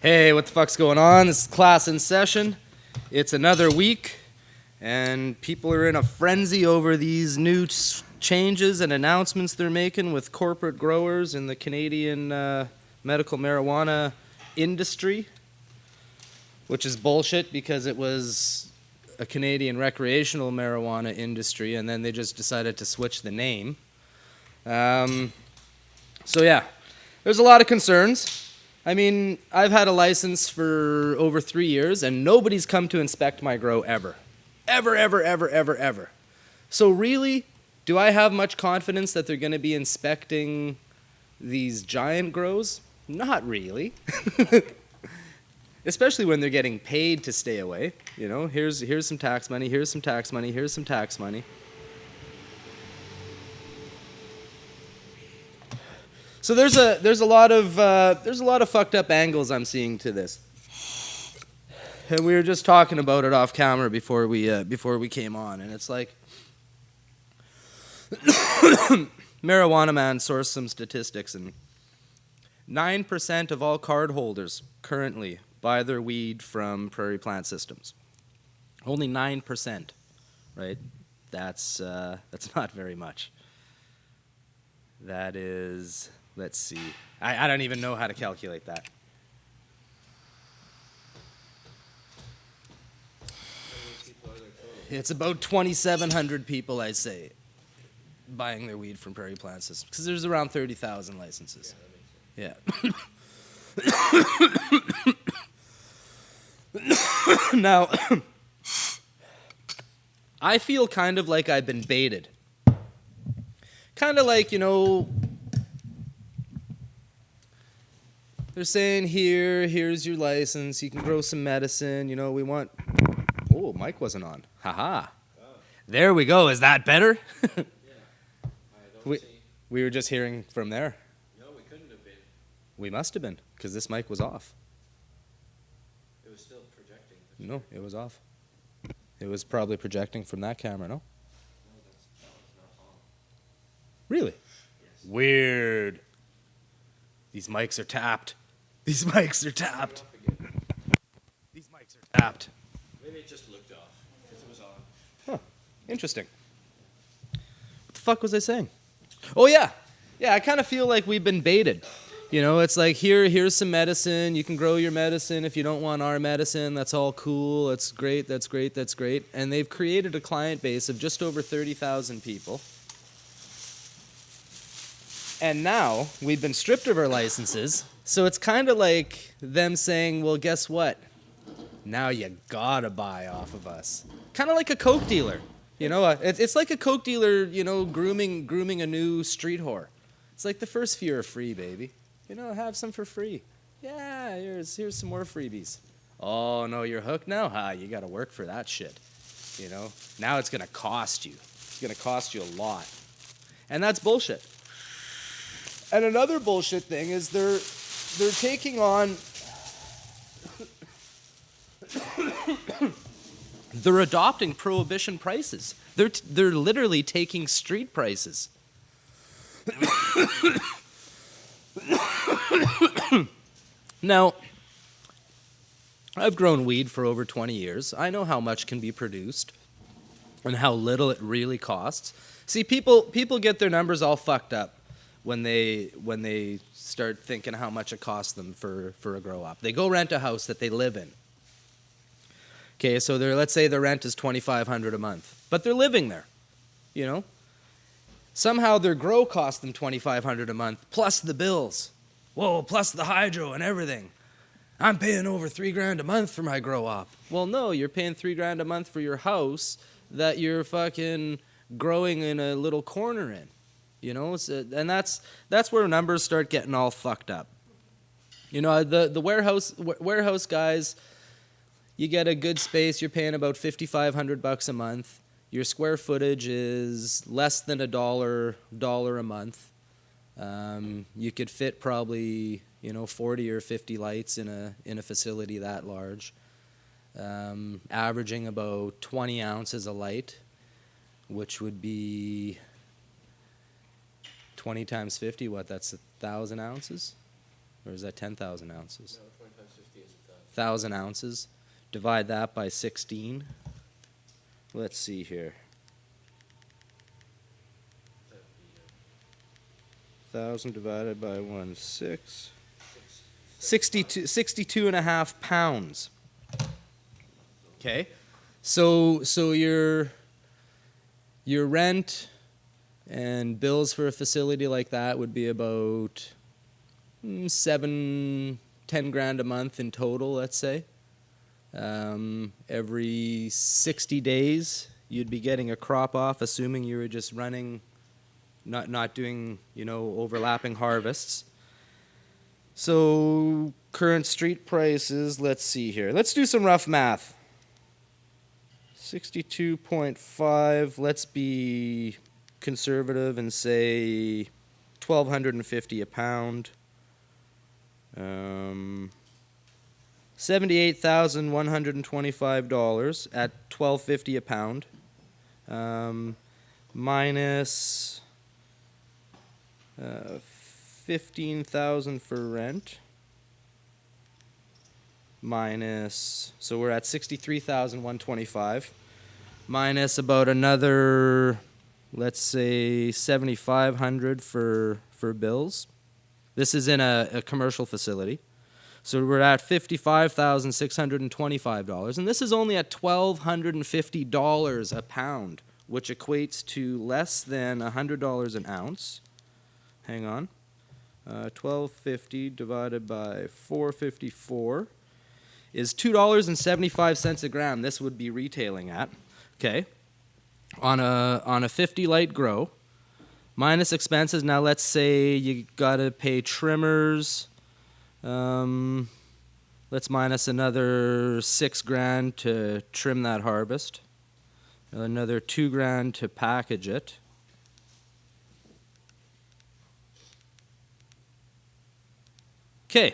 Hey, what the fuck's going on? This is class in session. It's another week, and people are in a frenzy over these new changes and announcements they're making with corporate growers in the Canadian medical marijuana industry, which is bullshit because it was a Canadian recreational marijuana industry, and then they just decided to switch the name. So yeah, there's a lot of concerns. I mean, I've had a license for over 3 years, and nobody's come to inspect my grow ever. Ever. So really, do I have much confidence that they're going to be inspecting these giant grows? Not really. Especially when they're getting paid to stay away. You know, here's some tax money, here's some tax money, here's some tax money. So there's a lot of fucked up angles I'm seeing to this, and we were just talking about it off camera before we came on, and it's like, Marijuana Man sourced some statistics, and 9% of all card holders currently buy their weed from prairie plant systems. Only 9%, right? That's not very much. That is. Let's see. I don't even know how to calculate that. It's about 2,700 people, I'd say, buying their weed from prairie plant systems. Because there's around 30,000 licenses. Yeah. Now, I feel kind of like I've been baited. Kind of like, you know, they're saying here's your license, you can grow some medicine, you know, we want... Oh, mic wasn't on. Haha. Oh. There we go. Is that better? Yeah. I don't see. We were just hearing from there. No, we couldn't have been. We must have been, because this mic was off. It was still projecting. No, it was off. It was probably projecting from that camera, no? No, that's not on. Really? Yes. Weird. These mics are tapped. These mics are tapped. These mics are tapped. Maybe it just looked off because it was on. Huh. Interesting. What the fuck was I saying? Oh, yeah. Yeah, I kind of feel like we've been baited. You know, it's like, here's some medicine. You can grow your medicine. If you don't want our medicine, that's all cool. That's great. And they've created a client base of just over 30,000 people. And now we've been stripped of our licenses, so it's kind of like them saying, well, guess what? Now you gotta buy off of us. Kind of like a coke dealer. You know, it's like a coke dealer, you know, grooming a new street whore. It's like the first few are free, baby. You know, have some for free. Yeah, here's some more freebies. Oh, no, you're hooked now? You gotta work for that shit. You know, now it's gonna cost you. It's gonna cost you a lot. And that's bullshit. And another bullshit thing is they're taking on... They're adopting prohibition prices. They're literally taking street prices. Now, I've grown weed for over 20 years. I know how much can be produced and how little it really costs. See, people get their numbers all fucked up when they start thinking how much it costs them for a grow op. They go rent a house that they live in. Okay, so let's say their rent is $2,500 a month, but they're living there, you know? Somehow their grow costs them $2,500 a month, plus the bills. Whoa, plus the hydro and everything. I'm paying over $3,000 a month for my grow op. Well, no, you're paying $3,000 a month for your house that you're fucking growing in a little corner in. You know, and that's where numbers start getting all fucked up. You know, the warehouse guys, you get a good space, you're paying about $5,500 a month. Your square footage is less than $1 a month. You could fit probably, you know, 40 or 50 lights in a facility that large, averaging about 20 ounces a light, which would be 20 times 50, what, that's 1,000 ounces? Or is that 10,000 ounces? No, 20 times 50 1,000 ounces. Divide that by 16. Let's see here. 1,000 divided by 1.6. 62 and a half pounds. Okay. So your rent and bills for a facility like that would be about 10 grand a month in total, let's say. Every 60 days, you'd be getting a crop off, assuming you were just running, not doing, overlapping harvests. So current street prices, let's see here. Let's do some rough math. 62.5, let's be conservative and say $1,250 a pound. $78,125 at $12.50 a pound. Minus $15,000 for rent. Minus, so we're at 63,125. Minus about another, let's say, 7,500 for bills. This is in a commercial facility. So we're at $55,625, and this is only at $1,250 a pound, which equates to less than $100 an ounce. Hang on. $1,250 divided by 454 is $2.75 a gram. This would be retailing at. Okay. On a 50 light grow, minus expenses. Now let's say you gotta pay trimmers. Let's minus another 6 grand to trim that harvest. Another 2 grand to package it. Okay,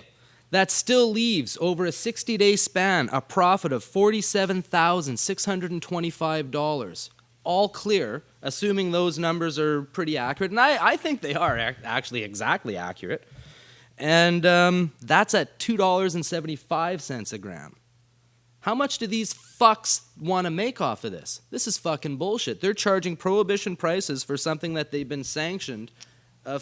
that still leaves, over a 60-day span, a profit of $47,625. All clear, assuming those numbers are pretty accurate. And I think they are actually exactly accurate. And that's at $2.75 a gram. How much do these fucks want to make off of this? This is fucking bullshit. They're charging prohibition prices for something that they've been sanctioned a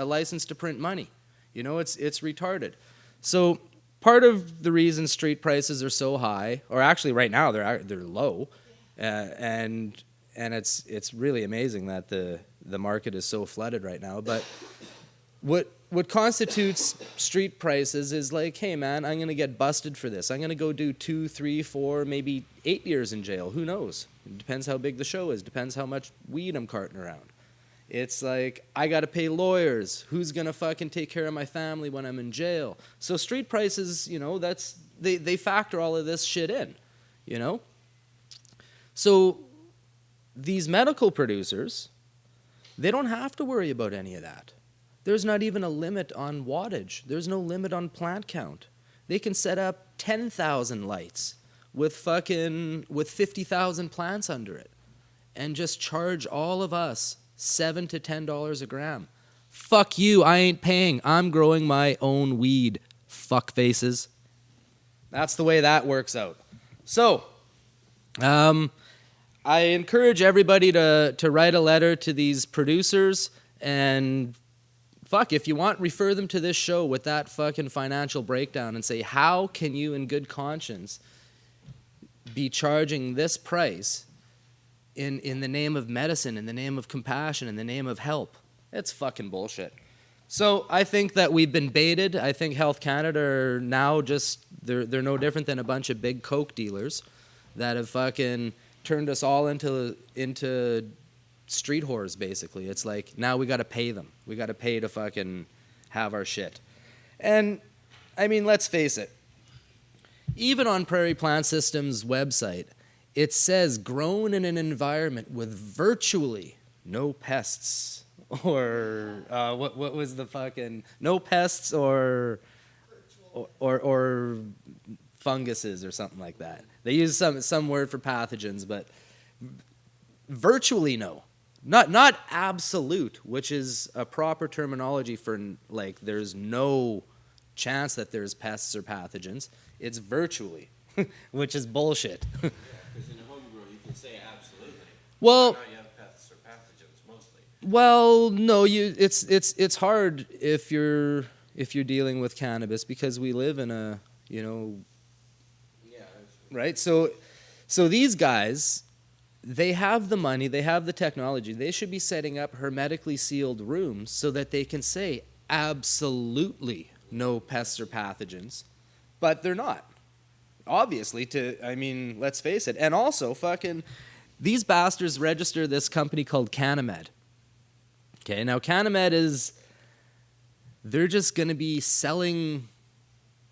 license to print money. It's retarded. So part of the reason street prices are so high, or actually right now they're low, and it's really amazing that the market is so flooded right now. But what constitutes street prices is like, hey man, I'm gonna get busted for this. I'm gonna go do 2, 3, 4, maybe 8 years in jail. Who knows? It depends how big the show is. Depends how much weed I'm carting around. It's like, I gotta pay lawyers. Who's gonna fucking take care of my family when I'm in jail? So street prices, they factor all of this shit in, So these medical producers, they don't have to worry about any of that. There's not even a limit on wattage. There's no limit on plant count. They can set up 10,000 lights with 50,000 plants under it and just charge all of us $7 to $10 a gram. Fuck you, I ain't paying. I'm growing my own weed. Fuck faces. That's the way that works out. So, I encourage everybody to write a letter to these producers and if you want, refer them to this show with that fucking financial breakdown and say, how can you in good conscience be charging this price in the name of medicine, in the name of compassion, in the name of help? It's fucking bullshit. So I think that we've been baited. I think Health Canada are now they're no different than a bunch of big coke dealers that have fucking turned us all into street whores, basically. It's like, now we got to pay them. We got to pay to fucking have our shit. And, I mean, let's face it. Even on Prairie Plant Systems' website, it says grown in an environment with virtually no pests. Or, what was the fucking... No pests or funguses or something like that. They use some word for pathogens, but virtually no. Not absolute, which is a proper terminology for, like, there's no chance that there's pests or pathogens. It's virtually, which is bullshit. Yeah, because in homegrown you can say absolutely. Well, Now you have pests or pathogens mostly. well, no, it's hard if you're dealing with cannabis because we live in a, Yeah. right? So these guys, they have the money, they have the technology. They should be setting up hermetically sealed rooms so that they can say absolutely no pests or pathogens, but they're not. Obviously, let's face it. And also, fucking, these bastards register this company called Canamed. Okay, now Canamed they're just going to be selling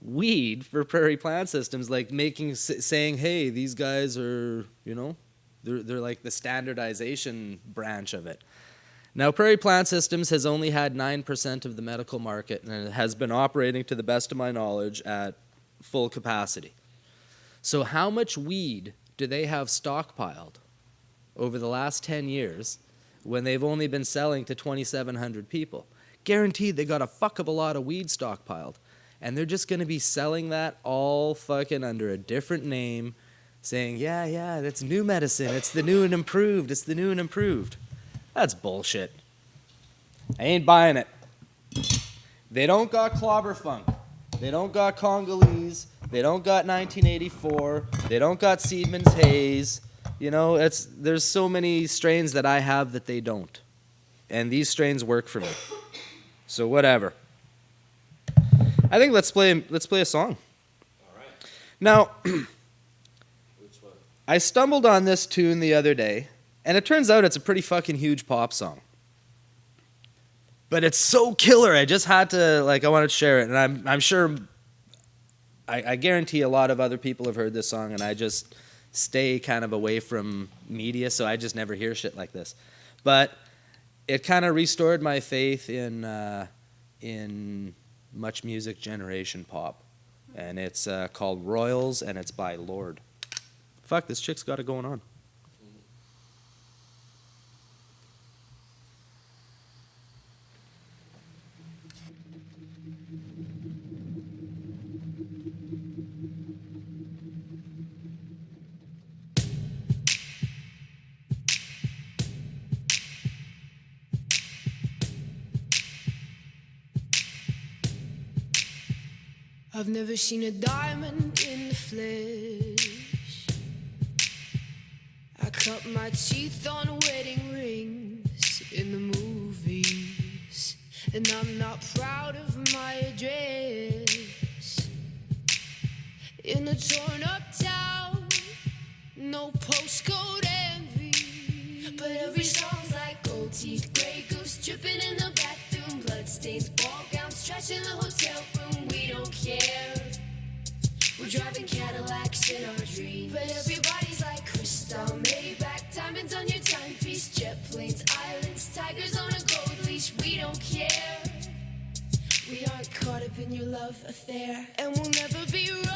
weed for Prairie Plant Systems, like saying, hey, these guys are, they're like the standardization branch of it. Now, Prairie Plant Systems has only had 9% of the medical market, and it has been operating, to the best of my knowledge, at full capacity. So how much weed do they have stockpiled over the last 10 years when they've only been selling to 2,700 people? Guaranteed they got a fuck of a lot of weed stockpiled. And they're just going to be selling that all fucking under a different name, saying, yeah, that's new medicine. It's the new and improved. It's the new and improved. That's bullshit. I ain't buying it. They don't got Clobber Funk. They don't got Congolese. They don't got 1984. They don't got Seedman's Haze. There's so many strains that I have that they don't. And these strains work for me. So whatever. I think let's play a song. All right. Now, Which one? I stumbled on this tune the other day, and it turns out it's a pretty fucking huge pop song. But it's so killer, I just had to, I wanted to share it, and I'm sure, I guarantee a lot of other people have heard this song, and I just stay kind of away from media, so I just never hear shit like this. But it kind of restored my faith in much music generation pop, and it's called Royals, and it's by Lord. Fuck, this chick's got it going on. I've never seen a diamond in the flesh. I cut my teeth on wedding rings in the movies, and I'm not proud of my address. In a torn up town, no postcode envy, but every song's like gold teeth, grey goose dripping in the bathroom, bloodstains, ball gowns, trash in the hotel room. We don't care. We're driving Cadillacs in our dreams, but everybody's like crystal, Maybach, diamonds on your timepiece, jet planes, islands, tigers on a gold leash. We don't care. We aren't caught up in your love affair, and we'll never be royals.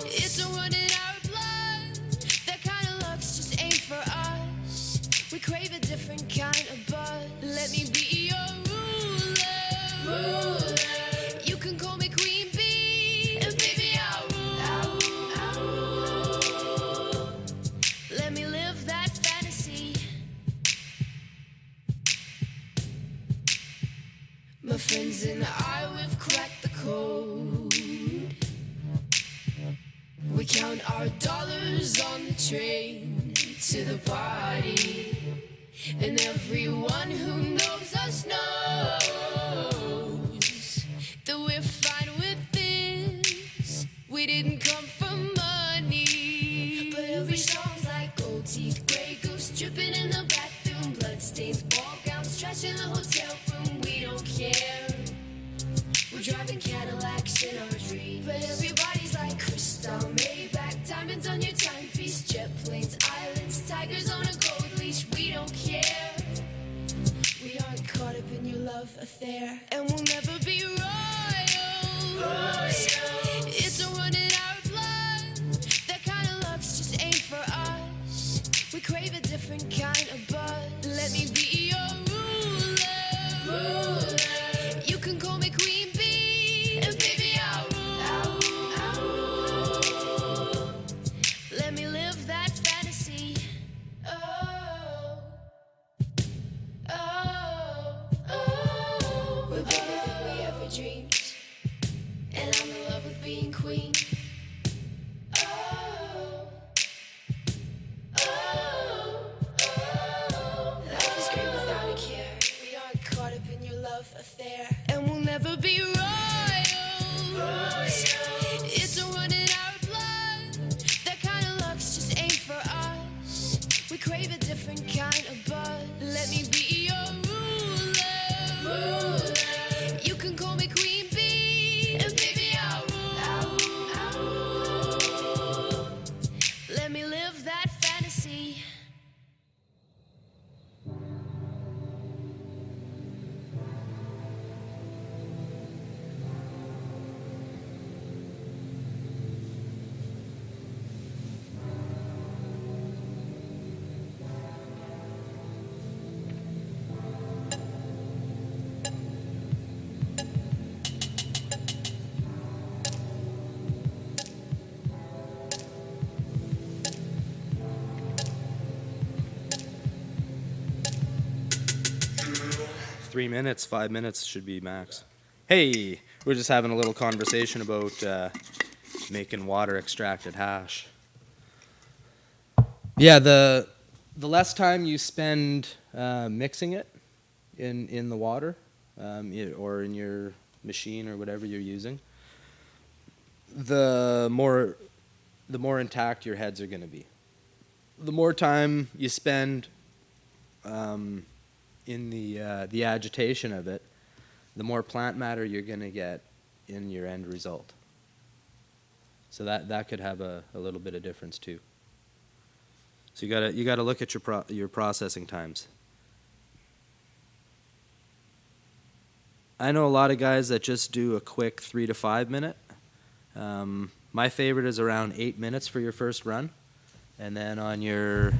It's a run in our blood. That kind of luck's just ain't for us. We crave a different kind of buzz. Let me be your ruler. You can call me Queen Bee, and baby I'll rule. Let me live that fantasy. My friends and I, we've cracked the code. We count our dollars on the train to the party, and everyone who knows us knows that we're fine with this. We didn't come for money, but every song's like gold teeth, grey goose dripping in the bathroom, bloodstains, ball gowns, trash in the hotel room. We don't care. We're driving Cadillacs in our dreams, but everybody's like crystal, Maybach, diamonds on your timepiece, jet planes, islands, tigers on a gold leash. We don't care. We aren't caught up in your love affair, and we'll never be royals. It's a run in our blood. That kind of luck's just ain't for us. We crave a different kind of buzz. Let me be your ruler. You can call me Queen Bee, and baby I'll rule. in your love affair. And we'll never be royals. It's a run in our blood. That kind of luck's just ain't for us. We crave a different kind of buzz. Let me be your ruler. You can call me Queen Bee. And baby, I'll rule. Let me live that fantasy. Three minutes, 5 minutes should be max. Hey, we're just having a little conversation about making water extracted hash. Yeah, the less time you spend mixing it in the water, or in your machine or whatever you're using, the more intact your heads are going to be. The more time you spend in the agitation of it, the more plant matter you're going to get in your end result. So that could have a little bit of difference too. So you gotta look at your processing times. I know a lot of guys that just do a quick 3 to 5 minute. My favorite is around 8 minutes for your first run, and then on your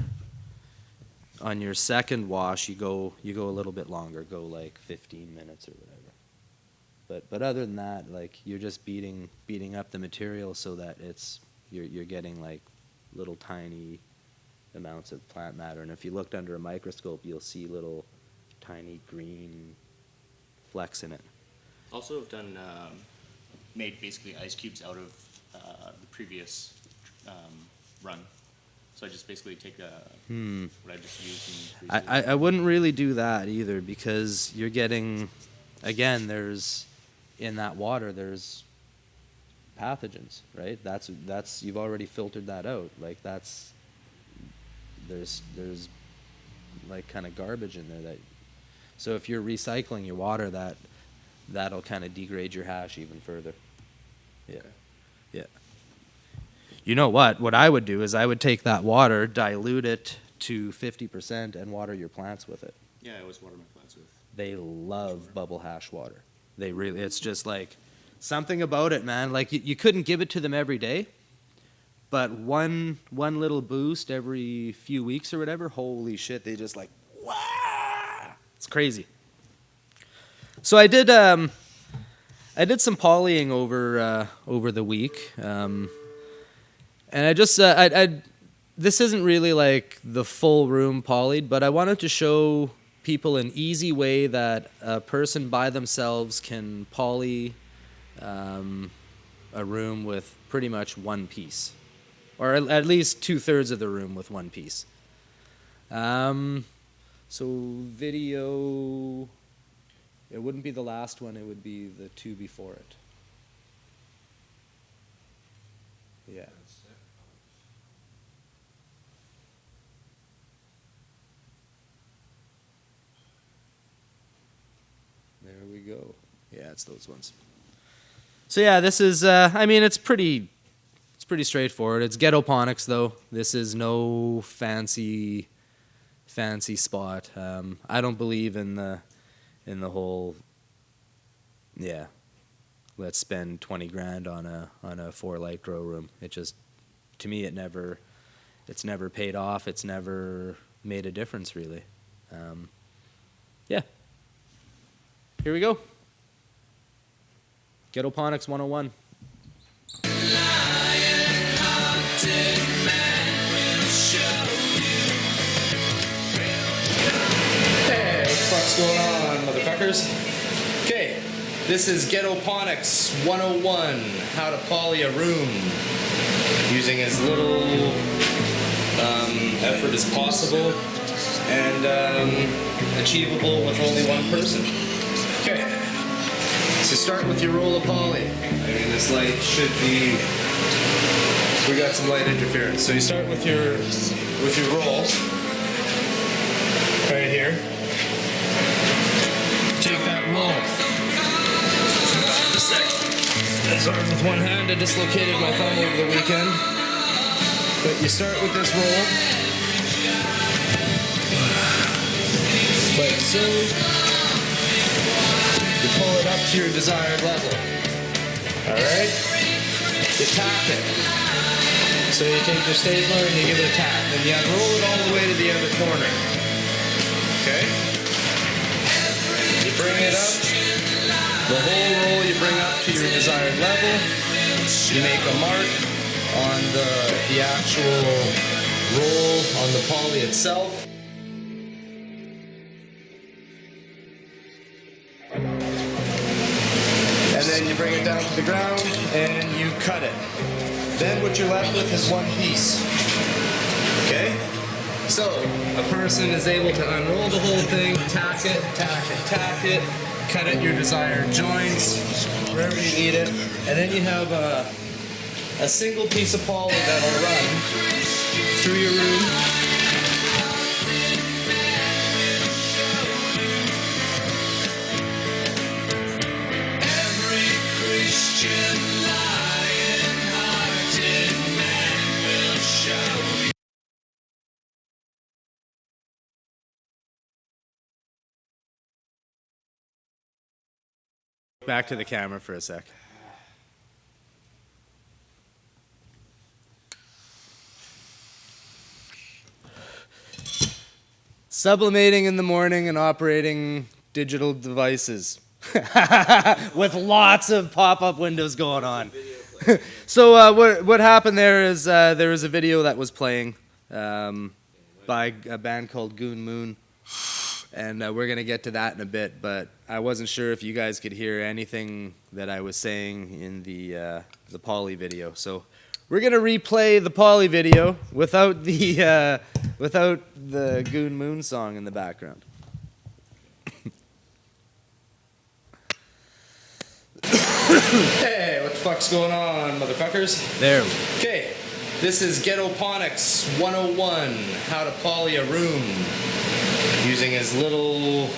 second wash, you go a little bit longer, go like 15 minutes or whatever. But other than that, like, you're just beating up the material so that you're getting like little tiny amounts of plant matter. And if you looked under a microscope, you'll see little tiny green flecks in it. Also, I've done made basically ice cubes out of the previous run. So I just basically take what I just used and freeze it. I wouldn't really do that either, because you're getting, again, in that water there's pathogens, right? That's you've already filtered that out. Like there's like kind of garbage in there so if you're recycling your water, that'll kind of degrade your hash even further. Yeah. Okay. Yeah. You know what I would do is I would take that water, dilute it to 50%, and water your plants with it. Yeah, I always water my plants with. They love bubble hash water. It's just like something about it, man. Like you couldn't give it to them every day, but one little boost every few weeks or whatever, holy shit, they just like, wow, it's crazy. So I did some polying over the week. And I just, this isn't really like the full room polyed, but I wanted to show people an easy way that a person by themselves can poly a room with pretty much one piece, or at least 2/3 of the room with one piece. So video, it wouldn't be the last one, it would be the two before it. Yeah. There we go. Yeah, it's those ones. So yeah, this is, it's pretty straightforward. It's ghettoponics though. This is no fancy spot. I don't believe in the whole, yeah, let's spend 20 grand on a 4-light grow room. It just, to me, it's never paid off. It's never made a difference really. Yeah. Here we go. Ghettoponics 101. Hey, what the fuck's going on, motherfuckers? Okay, this is Ghettoponics 101. How to poly a room using as little effort as possible and achievable with only one person. Okay, so start with your roll of poly. I mean, this light should be, we got some light interference. So you start with your roll, right here. Take that roll. Just a sec. It's hard with one hand. I dislocated my thumb over the weekend. But you start with this roll, like so. You pull it up to your desired level. Alright? You tap it. So you take your stapler and you give it a tap. And you unroll it all the way to the other corner. Okay? You bring it up. The whole roll you bring up to your desired level. You make a mark on the actual roll on the poly itself. And then you bring it down to the ground and you cut it. Then what you're left with is one piece. Okay? So, a person is able to unroll the whole thing, tack it, cut it your desired joints, wherever you need it, and then you have a single piece of poly that'll run through your room. Back to the camera for a sec. Sublimating in the morning and operating digital devices with lots of pop-up windows going on. So what happened there is there was a video that was playing by a band called Goon Moon. And we're going to get to that in a bit, but I wasn't sure if you guys could hear anything that I was saying in the poly video. So we're going to replay the poly video without the Goon Moon song in the background. Hey, what the fuck's going on, motherfuckers? There. Okay, this is Ghettoponics 101, how to poly a room. Using as little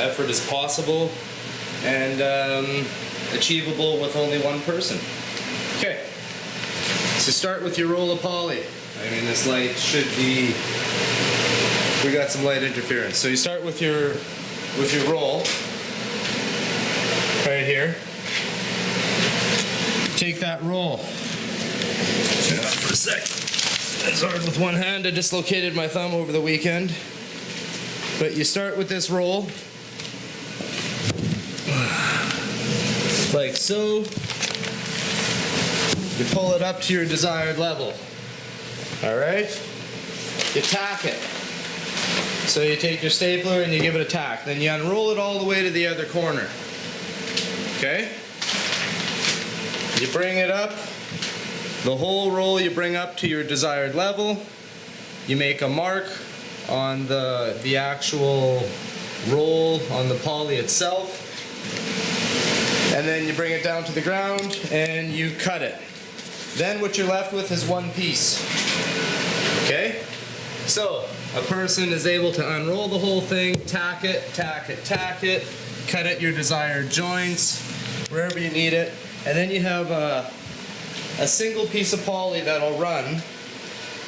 effort as possible and achievable with only one person. Okay, so start with your roll of poly. I mean, this light should be, we got some light interference. So you start with your roll, right here. Take that roll. Hang on for a sec. It's hard with one hand. I dislocated my thumb over the weekend. But you start with this roll, like so. You pull it up to your desired level. Alright? You tack it. So you take your stapler and you give it a tack. Then you unroll it all the way to the other corner. Okay? You bring it up. The whole roll you bring up to your desired level. You make a mark on the actual roll on the poly itself. And then you bring it down to the ground and you cut it. Then what you're left with is one piece. Okay? So, a person is able to unroll the whole thing, tack it, cut it your desired joints, wherever you need it, and then you have a single piece of poly that'll run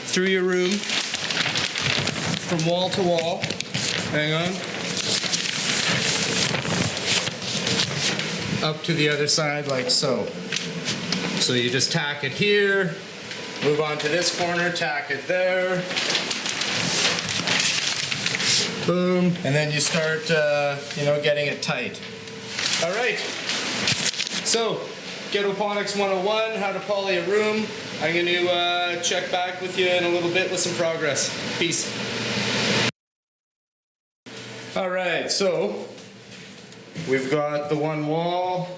through your room from wall to wall. Hang on. Up to the other side like so. So you just tack it here, move on to this corner, tack it there. Boom, and then you start, getting it tight. All right. So, Ghettoponics 101, how to poly a room. I'm going to check back with you in a little bit with some progress. Peace. All right, so we've got the one wall.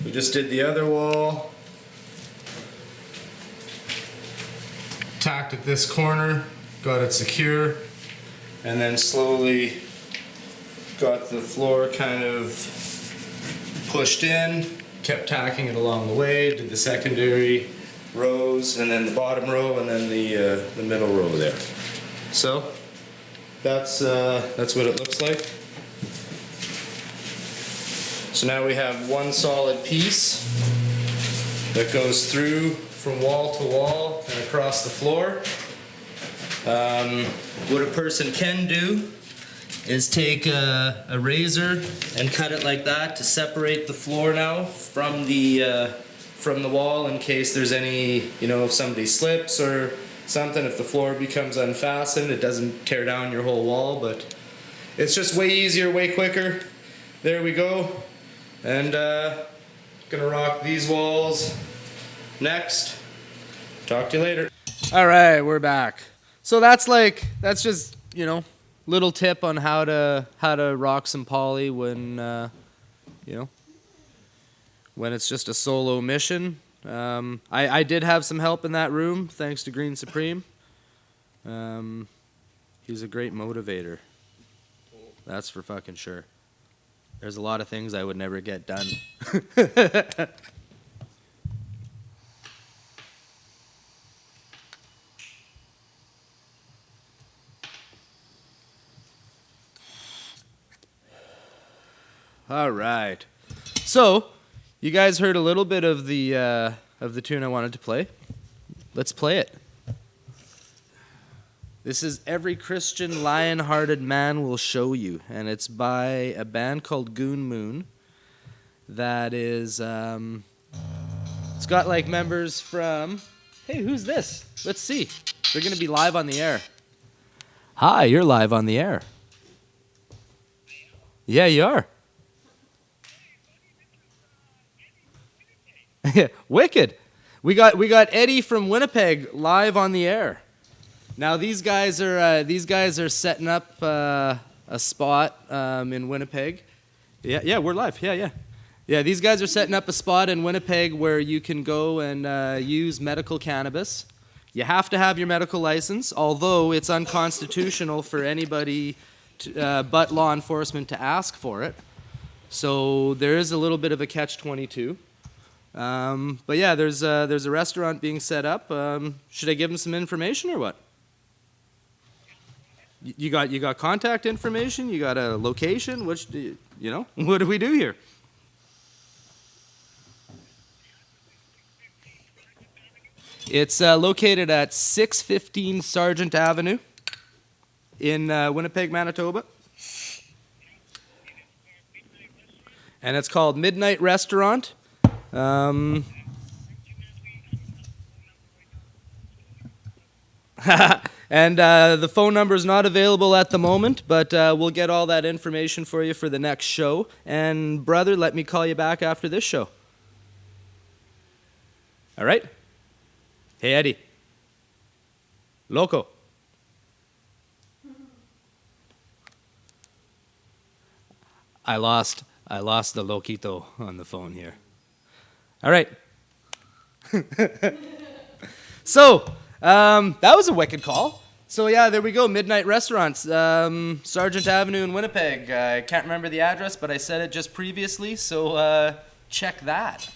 We just did the other wall. Tacked at this corner, got it secure, and then slowly got the floor kind of pushed in, kept tacking it along the way, did the secondary rows, and then the bottom row, and then the middle row there. So that's what it looks like. So now we have one solid piece that goes through from wall to wall and across the floor. What a person can do is take a razor and cut it like that to separate the floor now from the wall in case there's any, if somebody slips or something, if the floor becomes unfastened, it doesn't tear down your whole wall, but it's just way easier, way quicker. There we go. And gonna rock these walls next. Talk to you later. All right, we're back. So that's just, little tip on how to rock some poly when when it's just a solo mission. I did have some help in that room thanks to Green Supreme. He's a great motivator. That's for fucking sure. There's a lot of things I would never get done. All right. So, you guys heard a little bit of the tune I wanted to play. Let's play it. This is Every Christian Lion-Hearted Man Will Show You, and it's by a band called Goon Moon. That is, it's got like members from, hey, who's this? Let's see. They're going to be live on the air. Hi, you're live on the air. Yeah, you are. Wicked. We got Eddie from Winnipeg live on the air. Now these guys are setting up a spot in Winnipeg. Yeah, we're live. Yeah. These guys are setting up a spot in Winnipeg where you can go and use medical cannabis. You have to have your medical license, although it's unconstitutional for anybody but law enforcement to ask for it. So there is a little bit of a catch-22. But yeah, there's a restaurant being set up. Should I give them some information or what? You got contact information? You got a location? What do we do here? It's located at 615 Sargent Avenue in Winnipeg, Manitoba. And it's called Midnight Restaurant. And the phone number is not available at the moment, but we'll get all that information for you for the next show. And brother, let me call you back after this show. All right? Hey, Eddie. Loco. I lost the loquito on the phone here. All right. So, that was a wicked call. So yeah, there we go. Midnight Restaurants, Sargent Avenue in Winnipeg. I can't remember the address, but I said it just previously. So check that.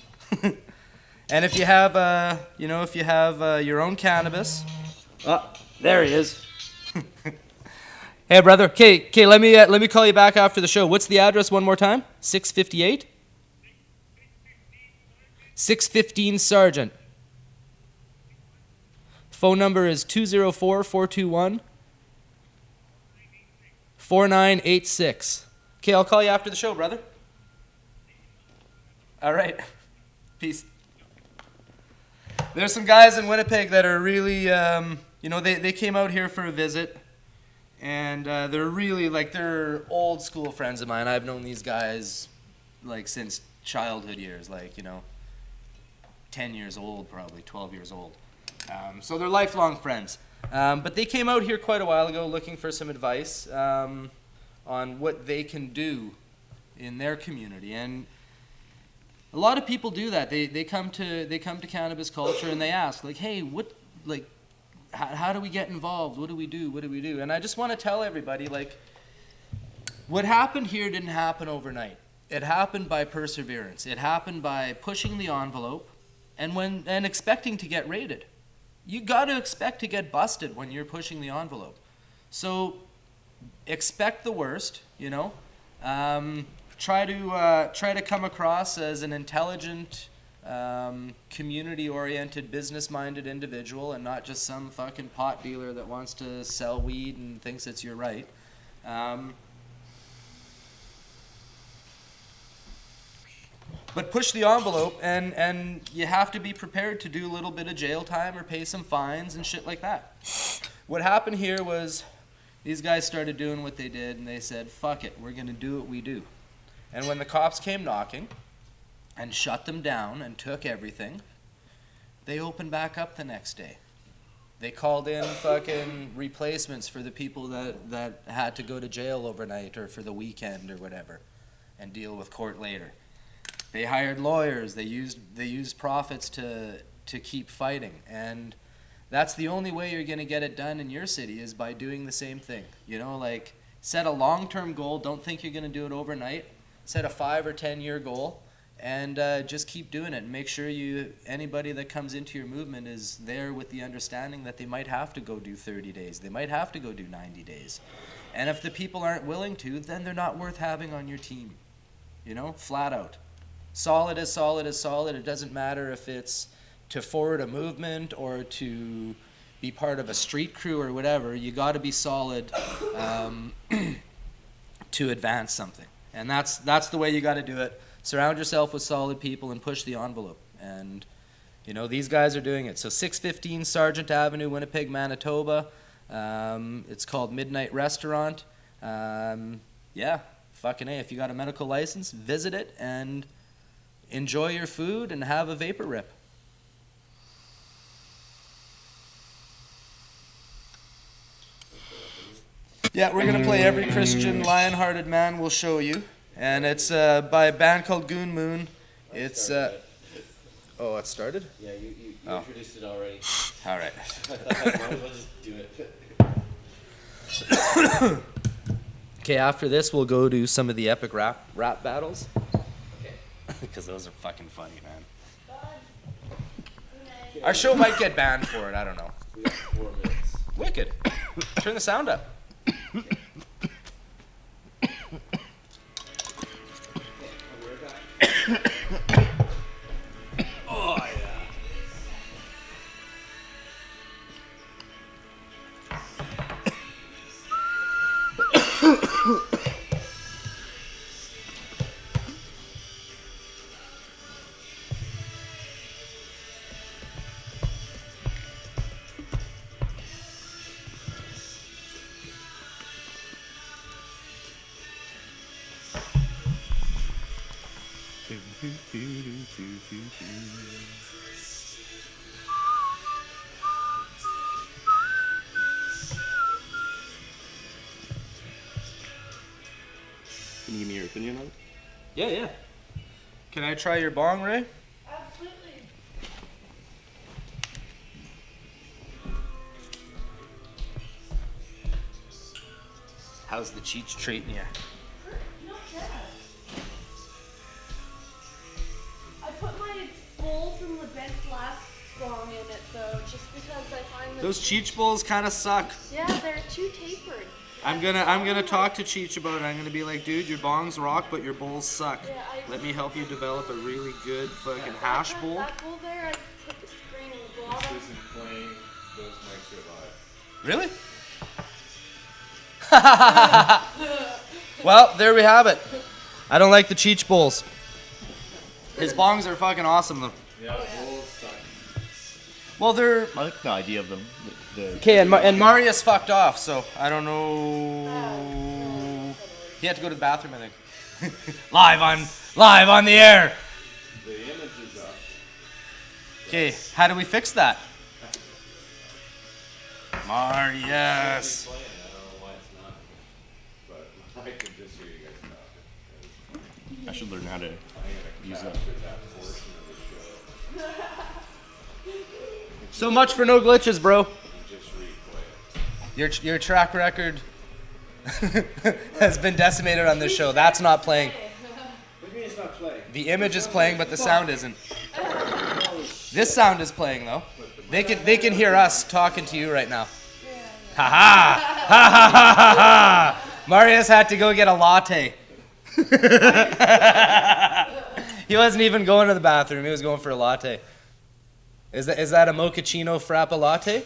And if you have, your own cannabis, there he is. Hey, brother. Okay. Let me call you back after the show. What's the address one more time? 658. 615 Sargent. Phone number is 204-421-4986. Okay, I'll call you after the show, brother. All right. Peace. There's some guys in Winnipeg that are really, they came out here for a visit, and they're really, they're old school friends of mine. I've known these guys, since childhood years, 10 years old, probably 12 years old. So they're lifelong friends. But they came out here quite a while ago looking for some advice on what they can do in their community. And a lot of people do that. They come to cannabis culture and they ask, hey, how do we get involved? What do we do? And I just want to tell everybody, What happened here didn't happen overnight. It happened by perseverance. It happened by pushing the envelope and expecting to get raided. You got to expect to get busted when you're pushing the envelope. So expect the worst, you know. Try to come across as an intelligent, community-oriented, business-minded individual, and not just some fucking pot dealer that wants to sell weed and thinks it's your right. But push the envelope, and you have to be prepared to do a little bit of jail time or pay some fines and shit like that. What happened here was these guys started doing what they did, and they said, fuck it, we're going to do what we do. And when the cops came knocking and shut them down and took everything, they opened back up the next day. They called in fucking replacements for the people that had to go to jail overnight or for the weekend or whatever and deal with court later. They hired lawyers. They used profits to keep fighting, and that's the only way you're gonna get it done in your city is by doing the same thing. You know, like set a long-term goal. Don't think you're gonna do it overnight. Set a 5 or 10 year goal, and just keep doing it. And make sure anybody that comes into your movement is there with the understanding that they might have to go do 30 days. They might have to go do 90 days. And if the people aren't willing to, then they're not worth having on your team. You know, flat out. Solid is solid is solid. It doesn't matter if it's to forward a movement or to be part of a street crew or whatever. You got to be solid to advance something. And that's the way you got to do it. Surround yourself with solid people and push the envelope. And, you know, these guys are doing it. So 615 Sargent Avenue, Winnipeg, Manitoba. It's called Midnight Restaurant. Yeah, fucking A. If you got a medical license, visit it and enjoy your food and have a vapor rip. Yeah, we're going to play Every Christian Lion-Hearted Man Will Show You. And it's by a band called Goon Moon. It's oh, it started? Yeah, you introduced it already. All right. I thought I might as well just do it. Okay, after this, we'll go to some of the epic rap battles. Okay. Because those are fucking funny, man. Our show might get banned for it. I don't know. We got 4 minutes. Wicked. Turn the sound up. Oh, yeah. Can you give me your opinion on it? Yeah. Can I try your bong, Ray? Absolutely. How's the Cheech treating you? Not bad. I put my bowl from the bent last bong in it though, just because I find that Those Cheech bowls kind of suck. yeah, they're too tapered. I'm gonna talk to Cheech about it. I'm gonna be like, dude, your bongs rock, but your bowls suck. Yeah, Let me help you develop a really good fucking hash bowl. That bowl there, I put the screen in the bottom. This is playing, those mics are live. Really? Well, there we have it. I don't like the Cheech bowls. His bongs are fucking awesome though. Yeah, the bowls suck. Well, they're I like the idea of them. okay, and Marius fucked off, so I don't know. He had to go to the bathroom, I think. live on the air. The image is up. Okay, how do we fix that? Marius. Playing, I don't know why it's not. But I can just hear you guys talking. I should learn how to use that. That portion of the show. So much for no glitches, bro. Just replay it. Your track record has been decimated on this show. That's not playing. What do you mean it's not playing? The image is playing, but the sound isn't. This sound is playing though. They can hear us talking to you right now. Ha ha! Ha ha ha ha ha! Marius had to go get a latte. He wasn't even going to the bathroom. He was going for a latte. Is that a mochaccino frappa latte?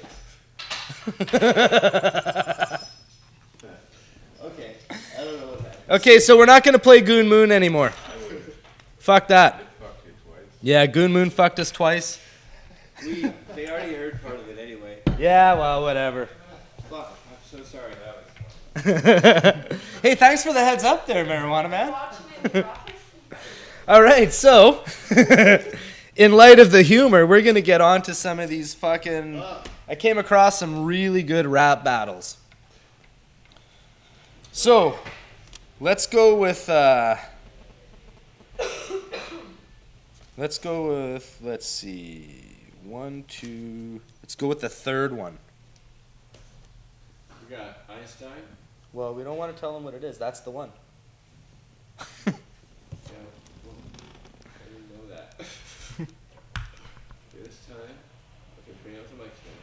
Okay, I don't know what that is. Okay, so we're not going to play Goon Moon anymore. Fuck that. Fuck you twice. Yeah, Goon Moon fucked us twice. They already heard part of it anyway. Yeah, well, whatever. Fuck, I'm so sorry. That was Hey, thanks for the heads up there, Marijuana Man. All right, so in light of the humor, we're going to get on to some of these fucking... I came across some really good rap battles. So, let's go with... let's see... 1, 2... Let's go with the third one. We got Einstein. Well, we don't want to tell them what it is. That's the one. Yeah, well, I didn't know that. This time, I can bring up the mic stand.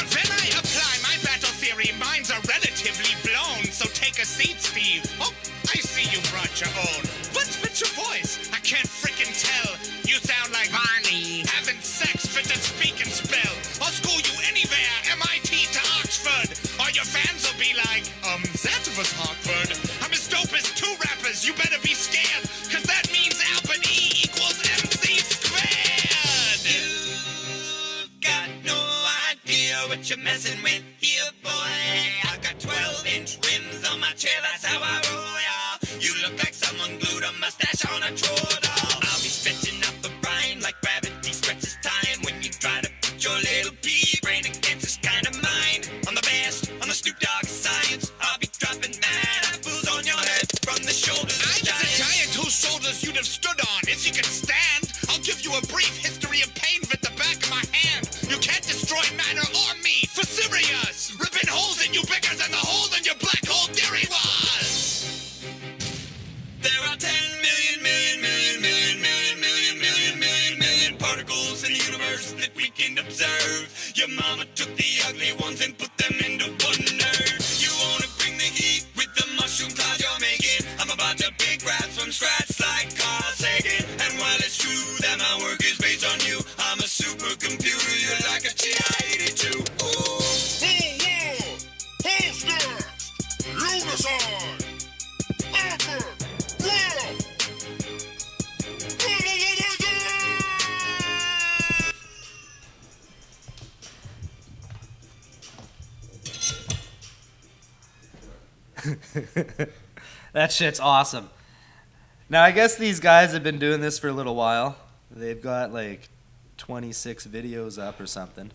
When I apply my battle theory, minds are relatively blown. So take a seat, Steve. Oh, I see you brought your own. What's with your voice? I can't frickin' tell. You sound like Barney having sex fit to speak and spell. I'll school you anywhere, MIT to Oxford. Or your fans will be like, that was Harvard. I'm as dope as two rappers. You better be scared, cause that means Albert E equals MC squared. You've got no idea what you're messing with here, boy. I got 12-inch rims on my chair, that's how I roll, y'all. You look like someone glued a mustache on a troll doll. I'll be stretching out the rhyme like gravity stretches time. When you try to put your little pea brain against this kind of mind. I'm the best on the Snoop Dogg science. I'll be dropping mad apples on your head from the shoulders of I'm the giant whose shoulders you'd have stood on. If you can stand, I'll give you a brief history of pain with the back of my hand. You can't destroy matter or me. For serious, ripping holes in you bigger than the hole in your black hole theory was. There are 10 million particles in the universe that we can observe. Your mama took the ugly ones and put them into one nerve. You wanna bring the heat with the mushroom clouds you're making. I'm about to big raps from scratch like Carl Sagan. And while it's true that my work is based on you, I'm a supercomputer, you're like a TI-82. Ooh. That shit's awesome. Now, I guess these guys have been doing this for a little while. They've got like 26 videos up or something.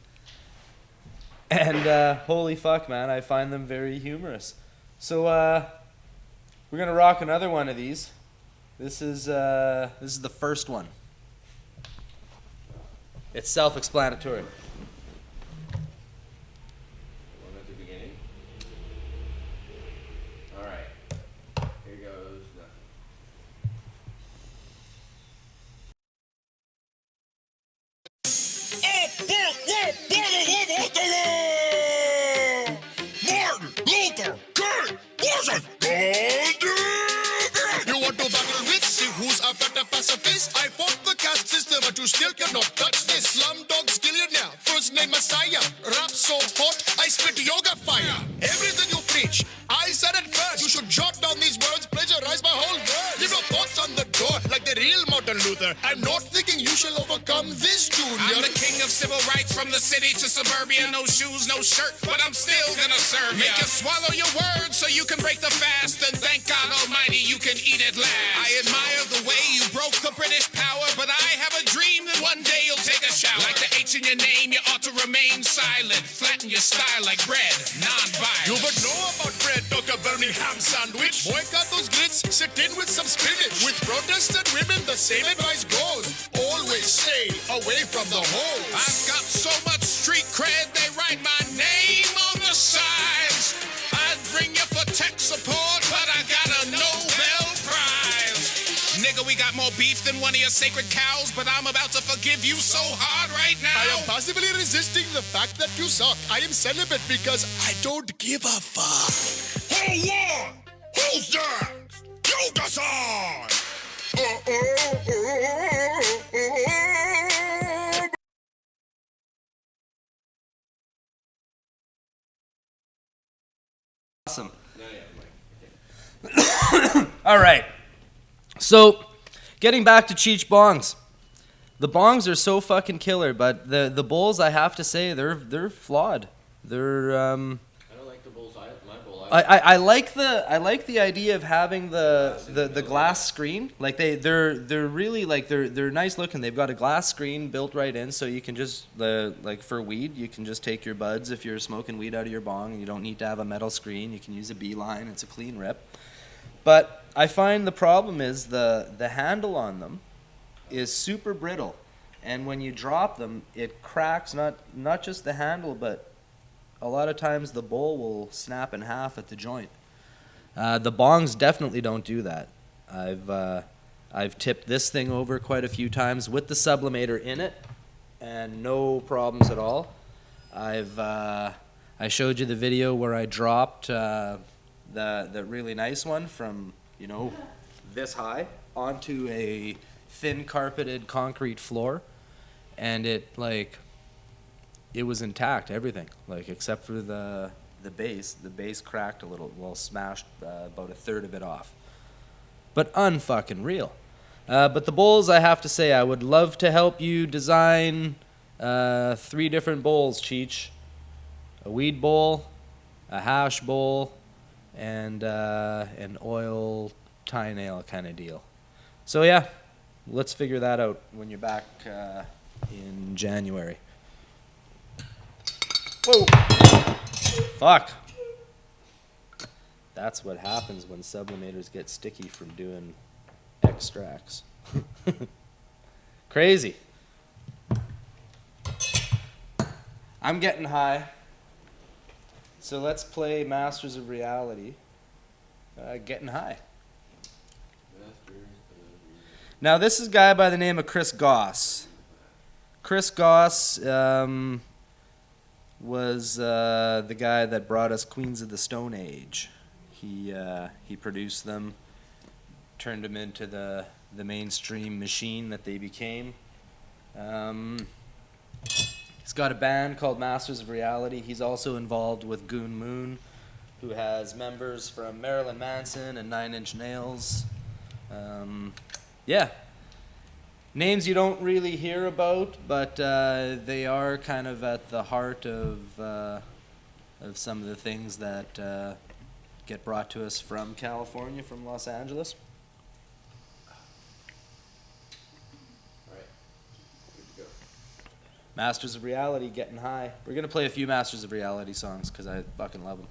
And holy fuck, man, I find them very humorous. So we're gonna rock another one of these. This is the first one. It's self-explanatory. One at the beginning. Alright. Here goes nothing. Martin Luther King wasn't gonna do it. You want to battle with? See who's a better pacifist? I fought the caste system, but you still cannot touch this. Slumdog skillionaire, first name Messiah. Rap so hot, I spit yoga fire. Everything you preach, I said it first. You should jot down these words, plagiarize my whole verse. Leave your thoughts on the door like the real Martin Luther. I'm not thinking you shall overcome this, Junior. I'm the king of civil rights from the city to suburbia. No shoes, no shirt, but I'm still gonna serve ya. Make you swallow your words so you can break the fast. And thank God Almighty you can eat at last. I admire the way you broke the British power, but I have a dream that one day you'll take a shower. Like the H in your name, you ought to remain silent. Flatten your style like bread, non-violent. You would know about bread, Dr. Birmingham sandwich. Boy, got those grits, sit in with some spinach. With Protestant women, the same advice goes. Always stay away from the holes. I've got so much street cred, they write my name on the sides. I'd bring you for tech support, but I got a Nobel Prize. Nigga, we got more beef than one of your sacred cows, but I'm about to forgive you so hard right now. I am passively resisting the fact that you suck. I am celibate because I don't give a fuck. Hold on! Who's that? You decide! Awesome. All right. So, getting back to Cheech bongs. The bongs are so fucking killer, but the bowls, I have to say, they're flawed. They're I don't like the bowls. My bowl. I like the idea of having the glass screen. Like they're really like they're nice looking. They've got a glass screen built right in, so you can just like for weed, you can just take your buds if you're smoking weed out of your bong, and you don't need to have a metal screen. You can use a beeline. It's a clean rip. But I find the problem is the handle on them is super brittle, and when you drop them, it cracks. Not just the handle, but a lot of times the bowl will snap in half at the joint. The bongs definitely don't do that. I've tipped this thing over quite a few times with the sublimator in it, and no problems at all. I showed you the video where I dropped the really nice one from this high onto a thin carpeted concrete floor, and it was intact, everything, except for the base. The base cracked a little, smashed about a third of it off. But unfucking real. But the bowls, I have to say, I would love to help you design 3 different bowls, Cheech. A weed bowl, a hash bowl, and an oil tie nail kind of deal. So yeah, let's figure that out when you're back in January. Whoa! Fuck. That's what happens when sublimators get sticky from doing extracts. Crazy. I'm getting high. So let's play Masters of Reality. Getting high. Now this is a guy by the name of Chris Goss. Chris Goss was the guy that brought us Queens of the Stone Age. He produced them, turned them into the mainstream machine that they became. He's got a band called Masters of Reality. He's also involved with Goon Moon, who has members from Marilyn Manson and Nine Inch Nails. Yeah. Names you don't really hear about, but they are kind of at the heart of some of the things that get brought to us from California, from Los Angeles. All right. Good to go. Masters of Reality, getting high. We're going to play a few Masters of Reality songs because I fucking love them.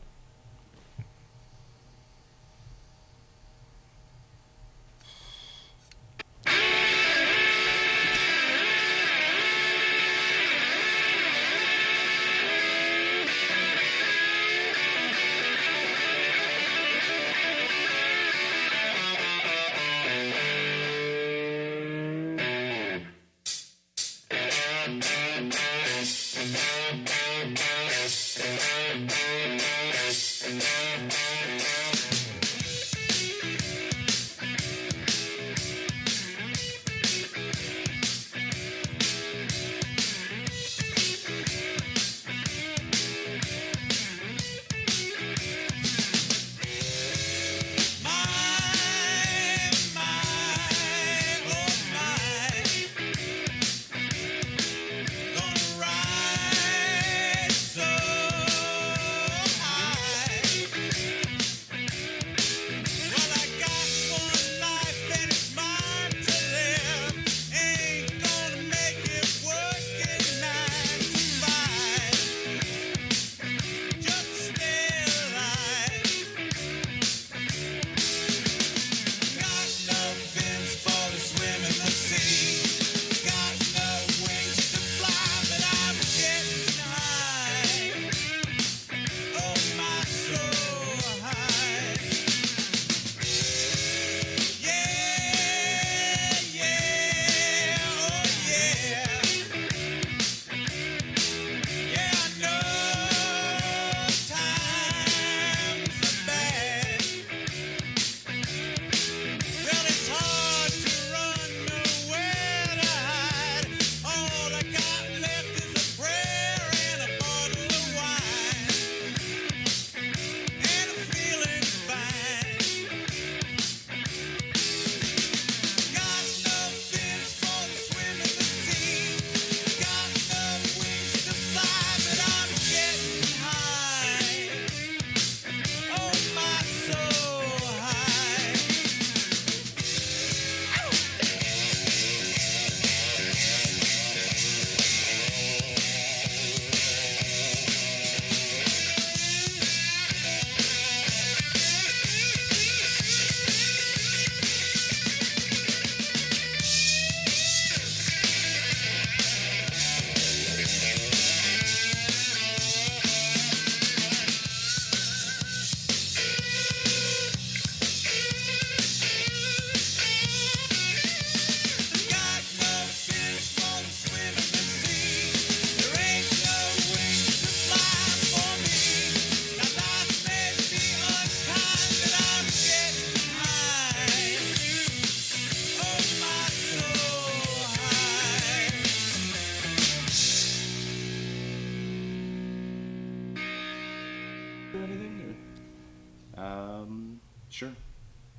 Sure.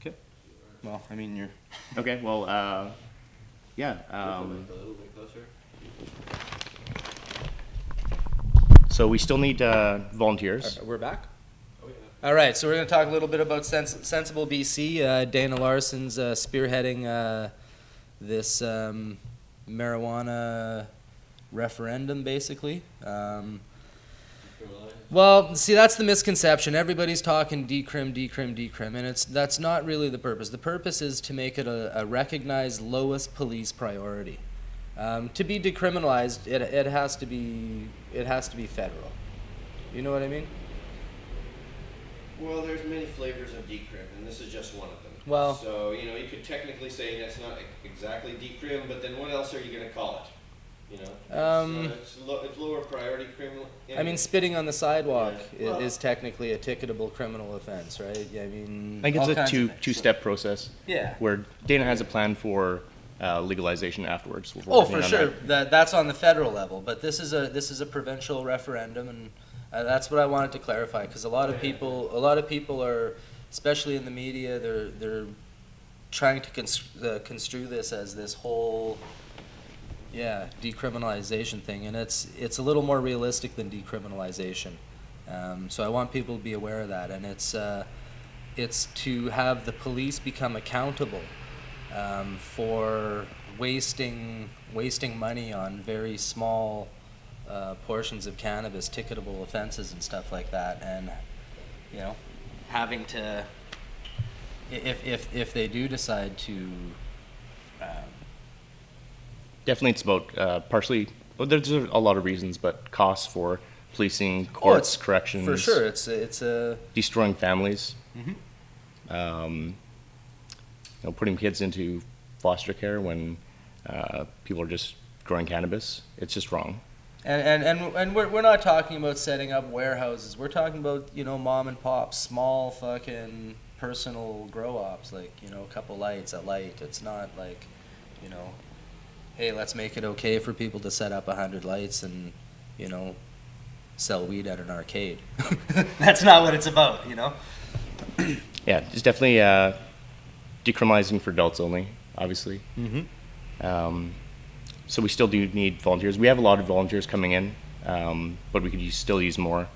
Okay. Well, I mean, you're okay. Well, yeah. A little bit closer. So we still need volunteers. We're back? All right, so we're going to talk a little bit about Sensible BC. Dana Larson's spearheading this marijuana referendum, basically. Well, see, that's the misconception. Everybody's talking decrim, and that's not really the purpose. The purpose is to make it a recognized lowest police priority. To be decriminalized, it has to be federal. You know what I mean? Well, there's many flavors of decrim, and this is just one of them. Well, so you could technically say that's not exactly decrim, but then what else are you going to call it? It's lower priority criminal. I mean, spitting on the sidewalk Yeah. is technically a ticketable criminal offense, right? I mean, I think all it's a kinds of things. two-step process. Yeah. Where Dana has a plan for legalization afterwards. We're Oh, working for on sure. that. That's on the federal level, but this is a provincial referendum, and that's what I wanted to clarify, because a lot of people are, especially in the media, they're trying to construe this as this whole decriminalization thing, and it's a little more realistic than decriminalization. So I want people to be aware of that, and it's to have the police become accountable for wasting money on very small portions of cannabis, ticketable offenses and stuff like that, and having to, if they do decide to. Definitely, it's about partially. Well, there's a lot of reasons, but costs for policing, courts, corrections. For sure, it's a destroying families. Mm-hmm. Putting kids into foster care when people are just growing cannabis. It's just wrong. And we're not talking about setting up warehouses. We're talking about mom and pop, small fucking personal grow ops, like a couple lights, a light. It's not like hey, let's make it okay for people to set up 100 lights and sell weed at an arcade. That's not what it's about, Yeah, it's definitely decriminalizing for adults only, obviously. Mm-hmm. So we still do need volunteers. We have a lot of volunteers coming in, but we could still use more.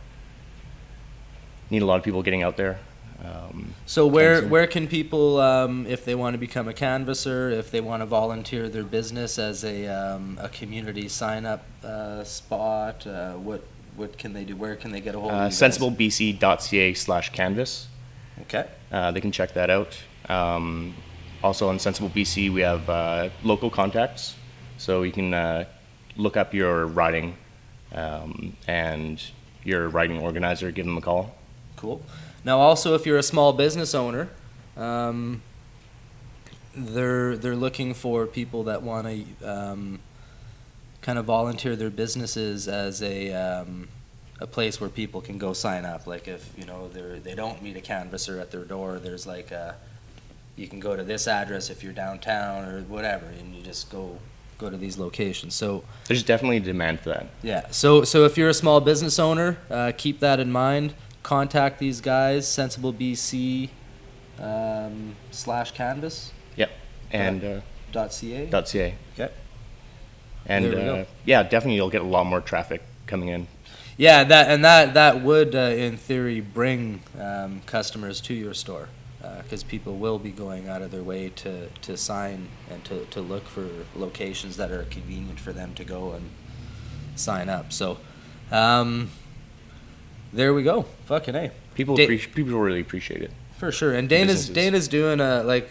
Need a lot of people getting out there. So where can people, if they want to become a canvasser, if they want to volunteer their business as a community sign-up spot, what can they do? Where can they get a hold of you guys? sensiblebc.ca/canvas. Okay. They can check that out. Also on Sensible BC, we have local contacts, so you can look up your riding and your riding organizer, give them a call. Cool. Now, also, if you're a small business owner, they're looking for people that want to kind of volunteer their businesses as a place where people can go sign up. Like if they don't meet a canvasser at their door, there's like you can go to this address if you're downtown or whatever, and you just go to these locations. So there's definitely a demand for that. Yeah. So if you're a small business owner, keep that in mind. Contact these guys, Sensible BC /canvas. Yep. And .ca. .ca. Okay. And There we go. yeah, definitely you'll get a lot more traffic coming in. Yeah, that would in theory bring customers to your store, because people will be going out of their way to sign and to look for locations that are convenient for them to go and sign up. So. There we go. Fucking A. People really appreciate it. For sure. And Dana's doing the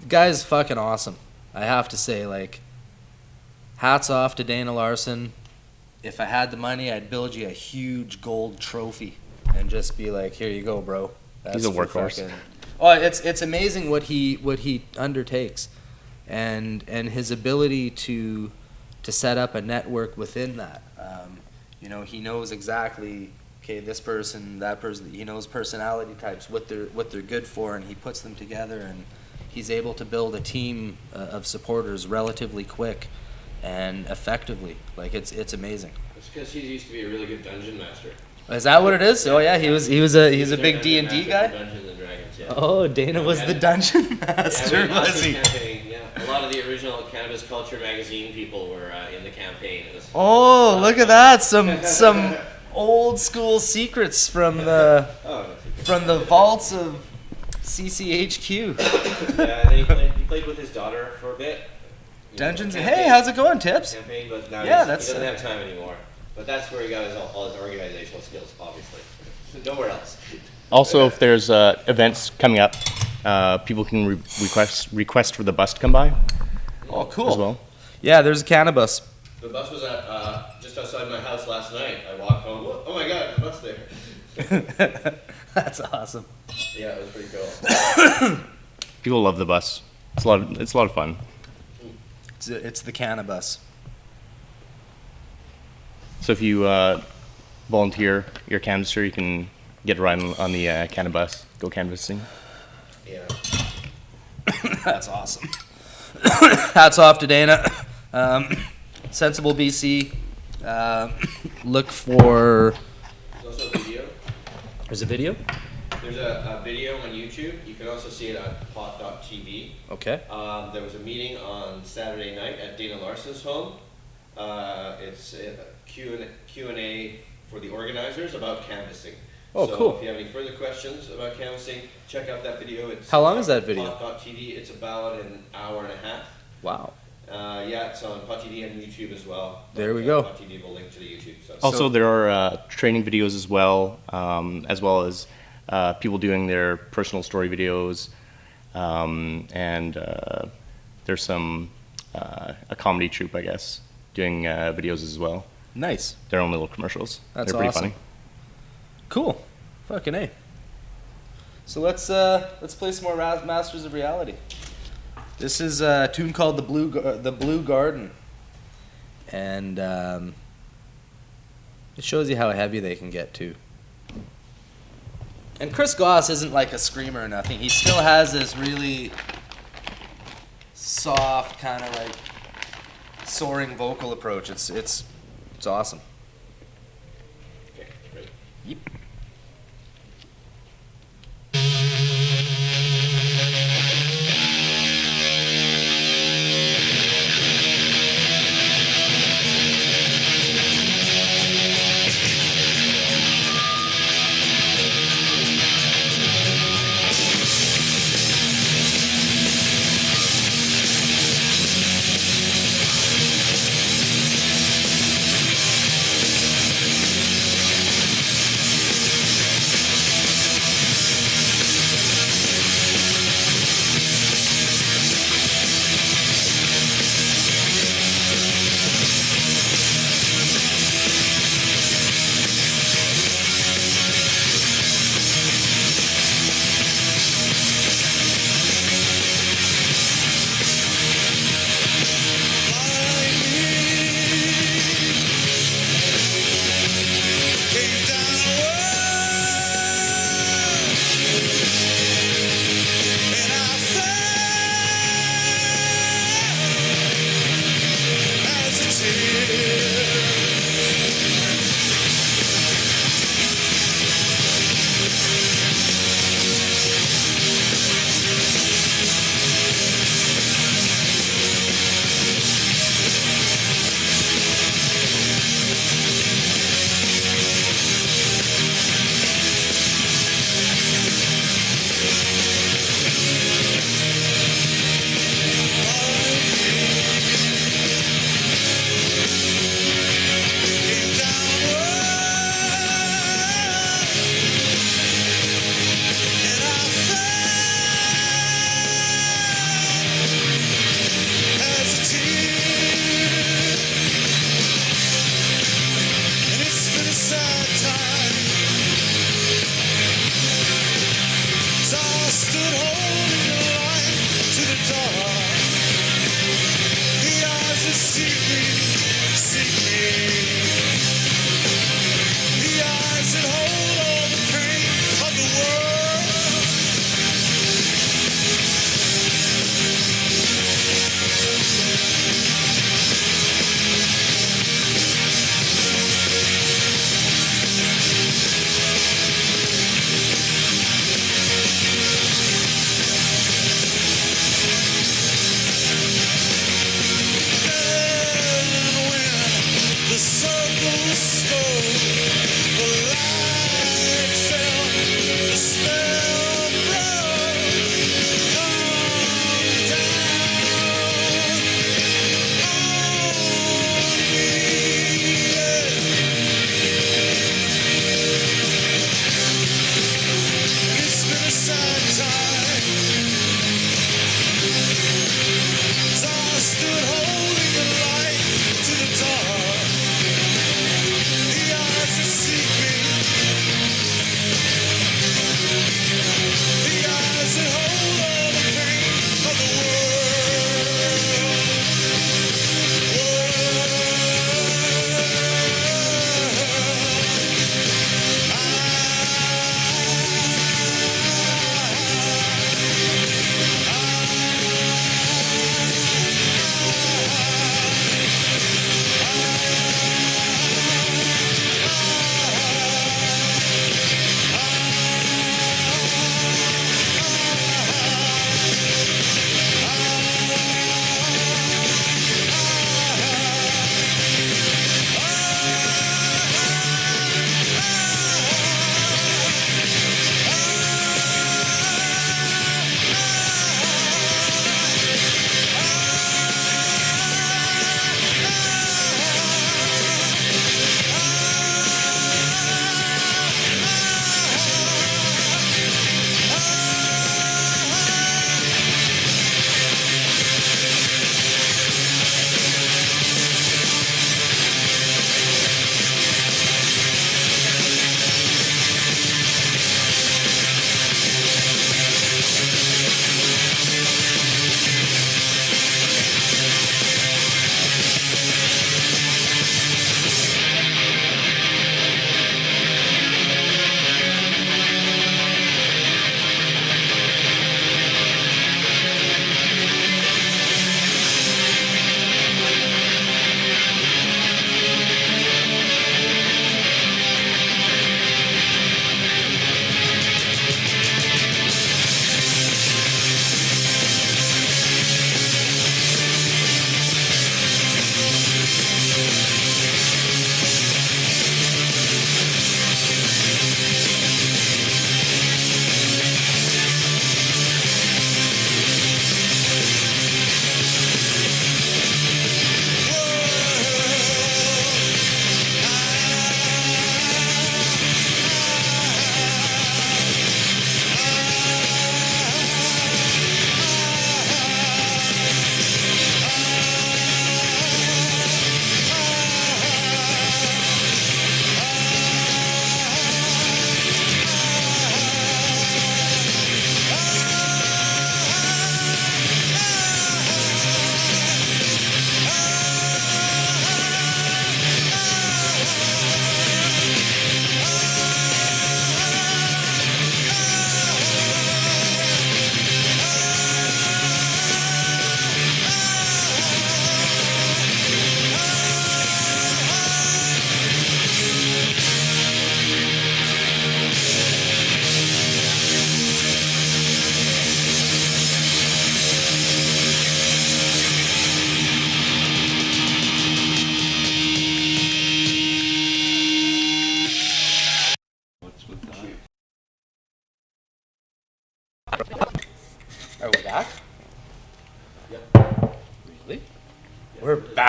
guy's fucking awesome. I have to say, hats off to Dana Larson. If I had the money, I'd build you a huge gold trophy and just be like, here you go, bro. He's a workhorse. It's amazing what he undertakes, and his ability to set up a network within that. He knows exactly, okay, this person, that person. He knows personality types, what they're good for, and he puts them together, and he's able to build a team of supporters relatively quick and effectively. It's amazing. It's because he used to be a really good dungeon master. Is that what it is? Oh yeah, he's a big D&D guy. Dungeons and Dragons, yeah. Oh, Dana was the dungeon Yeah, master, we lost was this he? campaign, yeah. A lot of the original Cannabis Culture magazine people were in the campaign. It was Oh, look at that! Some old school secrets from the vaults of CCHQ. Yeah, and then he played with his daughter for a bit. Dungeons. You know, Hey, how's it going, Tips? campaign, but now Yeah, he that's- doesn't have time anymore. But that's where he got all his organizational skills, obviously. Nowhere else. Also, if there's events coming up, people can request for the bus to come by Oh, cool. as well. Yeah, there's a cannabis. The bus was at just outside my house last night. I walked home. Oh my God, the bus there. That's awesome. Yeah, it was pretty cool. People love the bus. It's a lot of fun. It's the cannabis. So if you volunteer your canvasser, you can get a ride on the cannabis, go canvassing. Yeah. That's awesome. Hats off to Dana. Sensible BC. Look for. There's also a video. There's a video. There's a video on YouTube. You can also see it on pot.tv. Okay. There was a meeting on Saturday night at Dana Larson's home. It's a Q&A for the organizers about canvassing. Oh, so cool. if you have any further questions about canvassing, check out that video. It's How long is that video? Pot.tv. It's about an hour and a half. Wow. Yeah, it's on Pot.tv and YouTube as well. There we go. Pot.tv will link to the YouTube. So. Also, there are training videos as well as people doing their personal story videos, and there's some a comedy troupe, I guess, doing videos as well. Nice. Their own little commercials. That's They're pretty awesome. funny. Cool. Fucking A. So let's play some more Masters of Reality. This is a tune called the Blue Garden, and it shows you how heavy they can get too. And Chris Goss isn't like a screamer or nothing. He still has this really soft kind of like soaring vocal approach. It's awesome. Okay, great. Yep.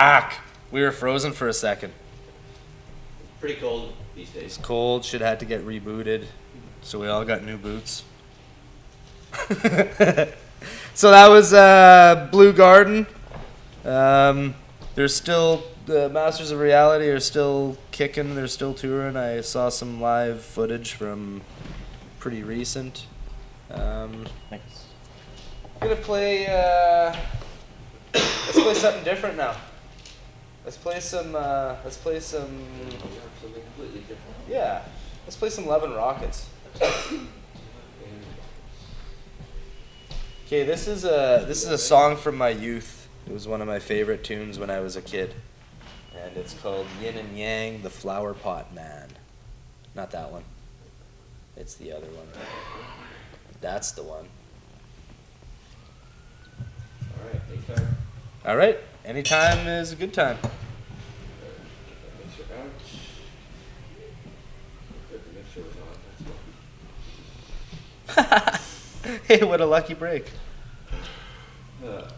back. We were frozen for a second. Pretty cold these days. It's cold. Shit had to get rebooted. So we all got new boots. So that was Blue Garden. There's still, the Masters of Reality are still kicking. They're still touring. I saw some live footage from pretty recent. Thanks. Gonna play. Let's play something different now. Let's play some. Something completely different. Yeah. Let's play some Love and Rockets. Okay, this is a song from my youth. It was one of my favorite tunes when I was a kid, and it's called Yin and Yang, the Flower Pot Man. Not that one. It's the other one. That's the one. All right, anytime. All right. Anytime is a good time. Mixer out. Good, the mixer was on. That's Hey, what a lucky break. what.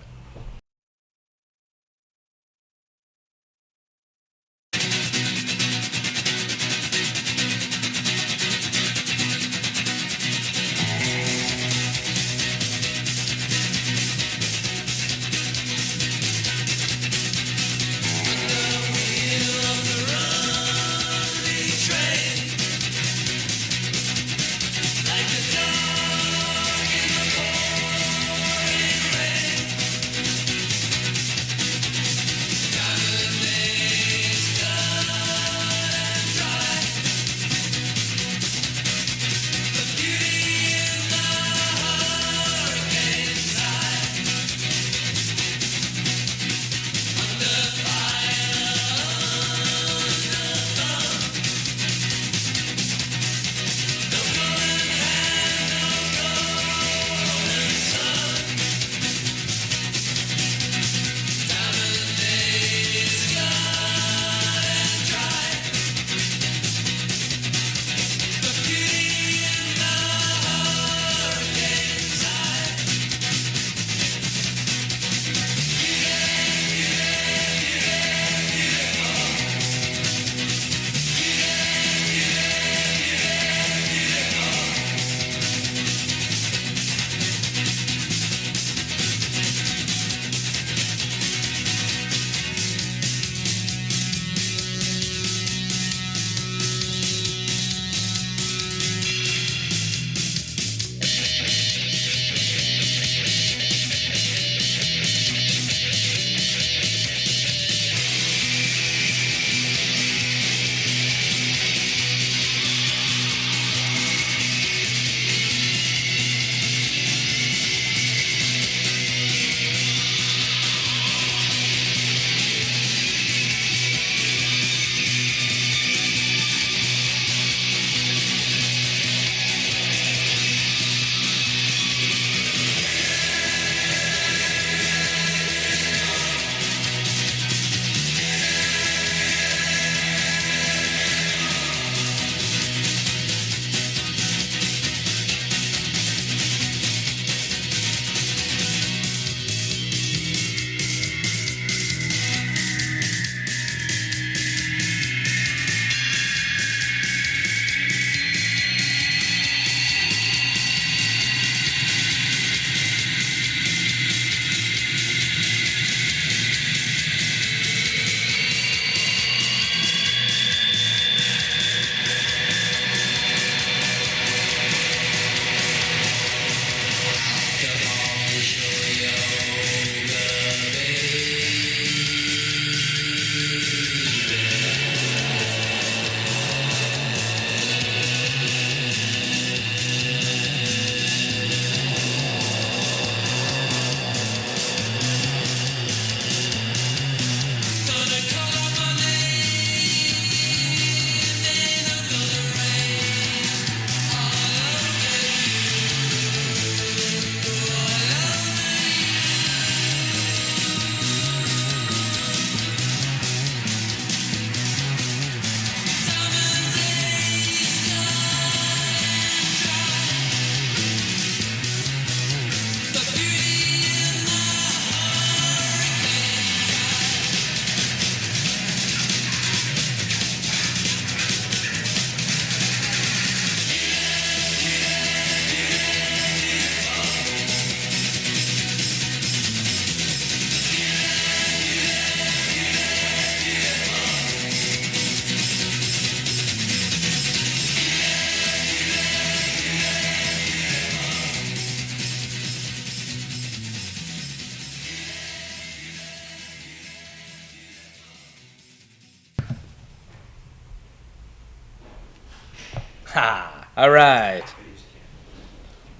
Ha! All right.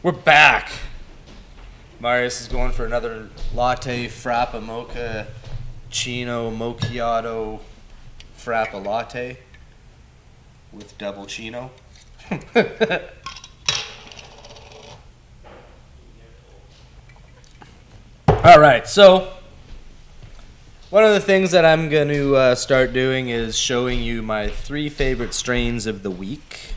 We're back. Marius is going for another latte, frappa, mocha, chino, macchiato, frappa latte with double chino. All right, so one of the things that I'm going to start doing is showing you my 3 favorite strains of the week.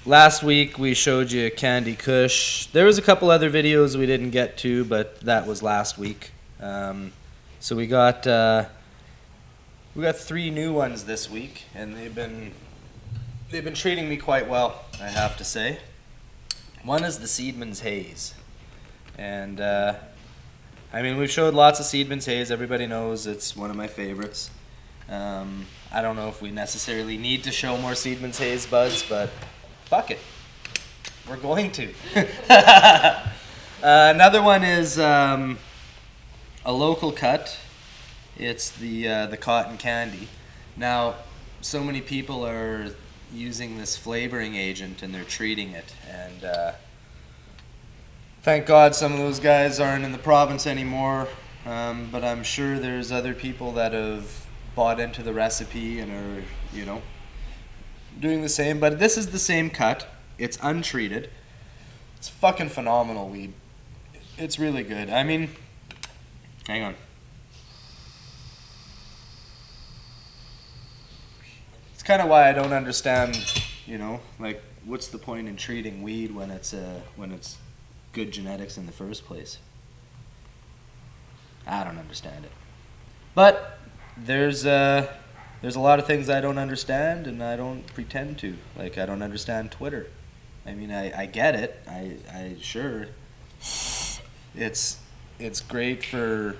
Last week we showed you Candy Kush. There was a couple other videos we didn't get to, but that was last week. So we got 3 new ones this week, and they've been treating me quite well, I have to say. One is the Seedman's Haze. And, I mean, we've showed lots of Seedman's Haze. Everybody knows it's one of my favorites. I don't know if we necessarily need to show more Seedman's Haze buds, but fuck it. We're going to. Another one is a local cut. It's the cotton candy. Now, so many people are using this flavoring agent and they're treating it, and thank God some of those guys aren't in the province anymore, but I'm sure there's other people that have bought into the recipe and are, you know, doing the same. But this is the same cut. It's untreated. It's fucking phenomenal weed. It's really good. I mean, hang on. It's kind of why I don't understand, you know, like, what's the point in treating weed when it's good genetics in the first place? I don't understand it. But there's a lot of things I don't understand, and I don't pretend to. Like, I don't understand Twitter. I mean, I get it. I sure. It's great for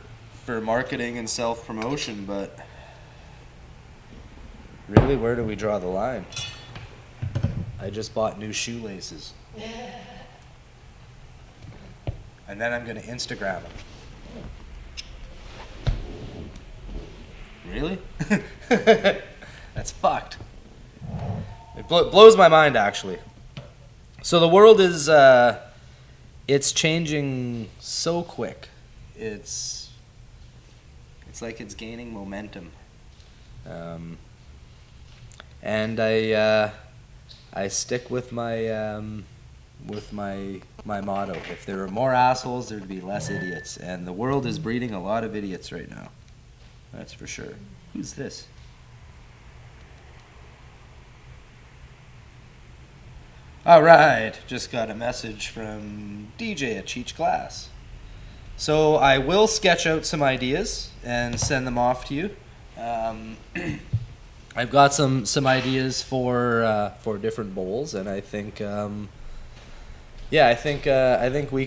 marketing and self-promotion, but really, where do we draw the line? I just bought new shoelaces. And then I'm going to Instagram them. Really? That's fucked. It blows my mind, actually. So the world is, it's changing so quick. It's like it's gaining momentum. And I stick with my motto. If there were more assholes, there'd be less idiots. And the world is breeding a lot of idiots right now. That's for sure. Who's this? All right, just got a message from DJ at Cheech Glass. So I will sketch out some ideas and send them off to you. I've got some ideas for different bowls, and I think I think we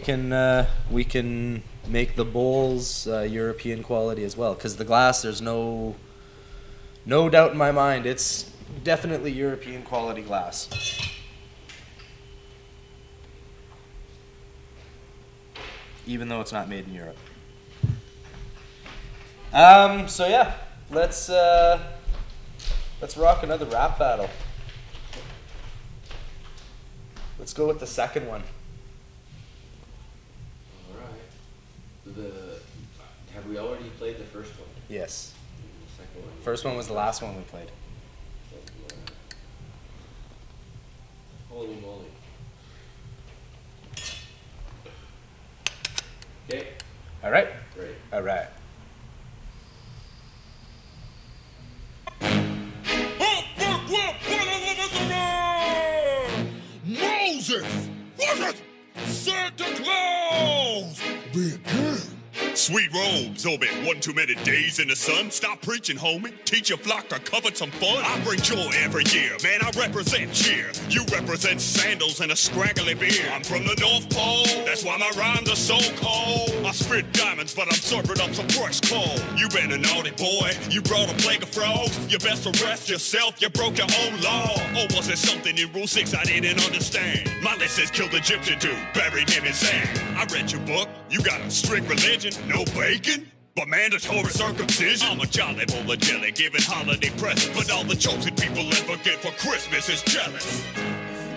can make the bowls European quality as well. Because the glass, there's no doubt in my mind, it's definitely European quality glass. Even though it's not made in Europe. So yeah, let's rock another rap battle. Let's go with the second one. Alright. Have we already played the first one? Yes. The second one? First one was the last one we played. Holy moly. Okay. All right. Great. All right. Moses! Was it Santa Claus? Begin. Sweet robes, Obit. One too many days in the sun. Stop preaching, homie. Teach your flock to covet some fun. I bring joy every year. Man, I represent cheer. You represent sandals and a scraggly beard. I'm from the North Pole. That's why my rhymes are so cold. I spit diamonds, but I'm serving up some fresh coal. You been a naughty boy. You brought a plague of frogs. You best arrest yourself. You broke your own law. Or was it something in Rule 6 I didn't understand? My list says killed Egyptian dude, buried him in sand. I read your book. You got a strict religion. No bacon? But mandatory circumcision, I'm a jolly bowl of jelly, giving holiday presents. But all the chosen people ever get for Christmas is jealous.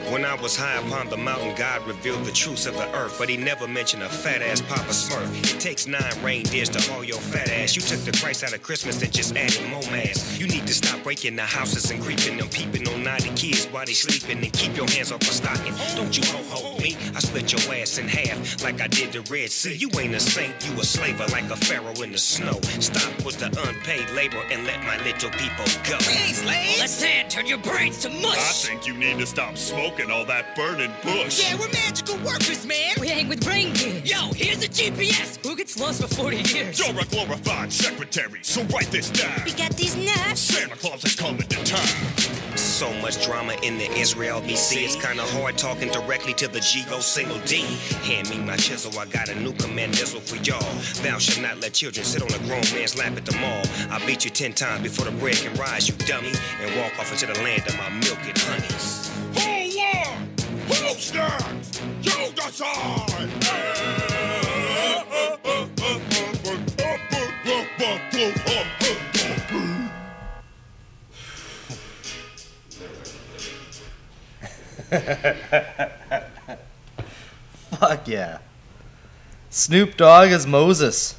When I was high upon the mountain, God revealed the truths of the earth, but he never mentioned a fat-ass Papa Smurf. It takes 9 reindeers to haul your fat ass. You took the price out of Christmas and just added more mass. You need to stop breaking the houses and creeping and peeping on naughty kids while they sleeping, and keep your hands off my stocking. Don't you ho-ho me, I split your ass in half like I did the Red Sea. You ain't a saint, you a slaver like a pharaoh in the snow. Stop with the unpaid labor and let my little people go. We ain't slaves. Let's sand turn your brains to mush. I think you need to stop smoking all that burning bush. Yeah, we're magical workers, man. We hang with reindeer. Yo, here's a GPS. Who gets lost for 40 years? You're a glorified secretary, so write this down. We got these nuts. Santa Claus is coming to town. So much drama in the Israel BC. It's kinda hard talking directly to the G-O single D. Hand me my chisel, I got a new command missile for y'all. Thou shalt not let children sit on a grown man's lap at the mall. I beat you 10 times before the bread can rise, you dummy, and walk off into the land of my milk and honeys. Hold on! Who stands? You decide! Fuck yeah. Snoop Dogg as Moses.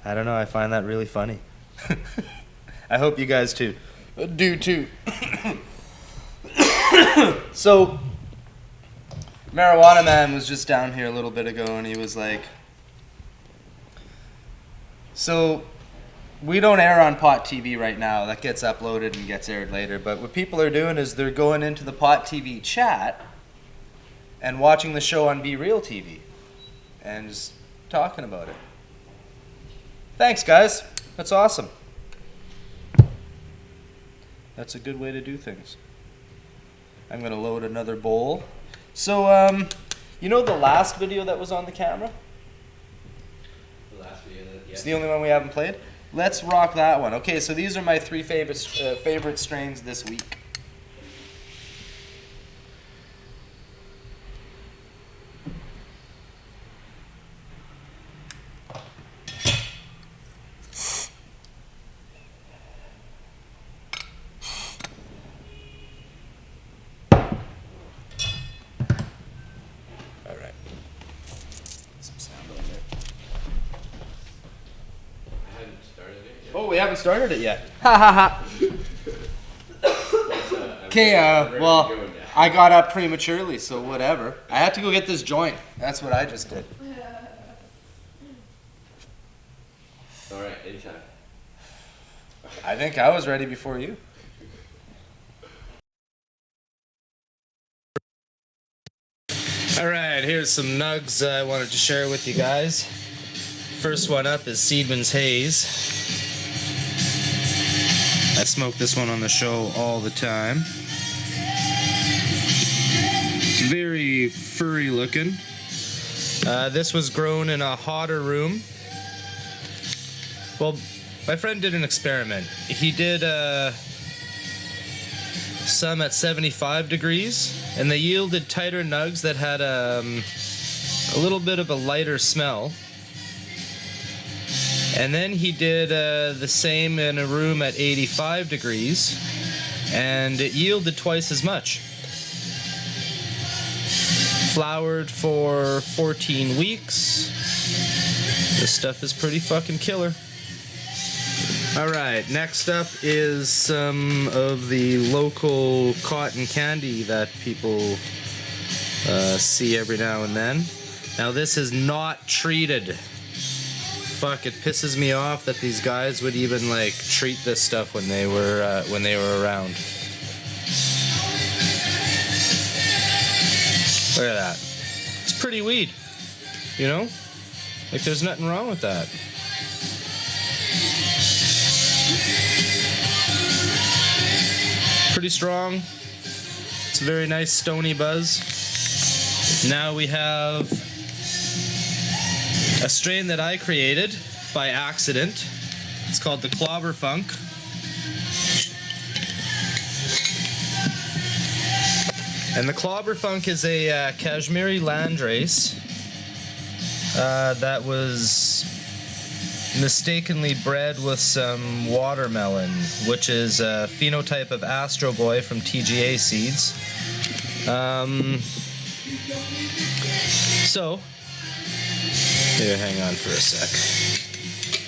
I don't know, I find that really funny. I hope you guys do too. So, Marijuana Man was just down here a little bit ago and he was like, so we don't air on Pot TV right now. That gets uploaded and gets aired later. But what people are doing is they're going into the Pot TV chat and watching the show on B-Real TV and just talking about it. Thanks, guys. That's awesome. That's a good way to do things. I'm going to load another bowl. So, you know the last video that was on the camera? The last video that, yeah. It's the only one we haven't played. Let's rock that one. Okay, so these are my 3 favorite strains this week. All right. Some sound on there. I hadn't started it yet. Oh, we haven't started it yet. Ha ha ha. Okay, well, I got up prematurely, so whatever. I had to go get this joint. That's what I just did. All right, anytime. I think I was ready before you. All right, here's some nugs I wanted to share with you guys. First one up is Seedman's Haze. I smoke this one on the show all the time. Very furry looking. This was grown in a hotter room. Well, my friend did an experiment. He did some at 75 degrees, and they yielded tighter nugs that had a little bit of a lighter smell. And then he did the same in a room at 85 degrees, and it yielded twice as much. Flowered for 14 weeks. This stuff is pretty fucking killer. Alright, next up is some of the local cotton candy that people see every now and then. Now this is not treated. Fuck, it pisses me off that these guys would even like treat this stuff when they were around. Look at that. It's pretty weed, you know? Like there's nothing wrong with that. Pretty strong. It's a very nice stony buzz. Now we have a strain that I created by accident. It's called the Clobber Funk. And the Clobber Funk is a Kashmiri landrace that was mistakenly bred with some watermelon, which is a phenotype of Astro Boy from TGA Seeds. So, here, hang on for a sec.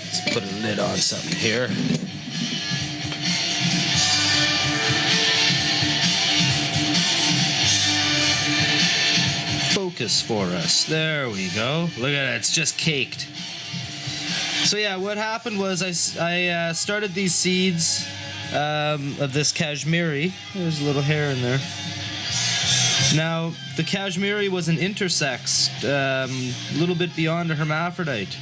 Let's put a lid on something here. Focus for us. There we go. Look at it. It's just caked. So yeah, what happened was I started these seeds of this Kashmiri. There's a little hair in there. Now, the Kashmiri was an intersex, a little bit beyond a hermaphrodite.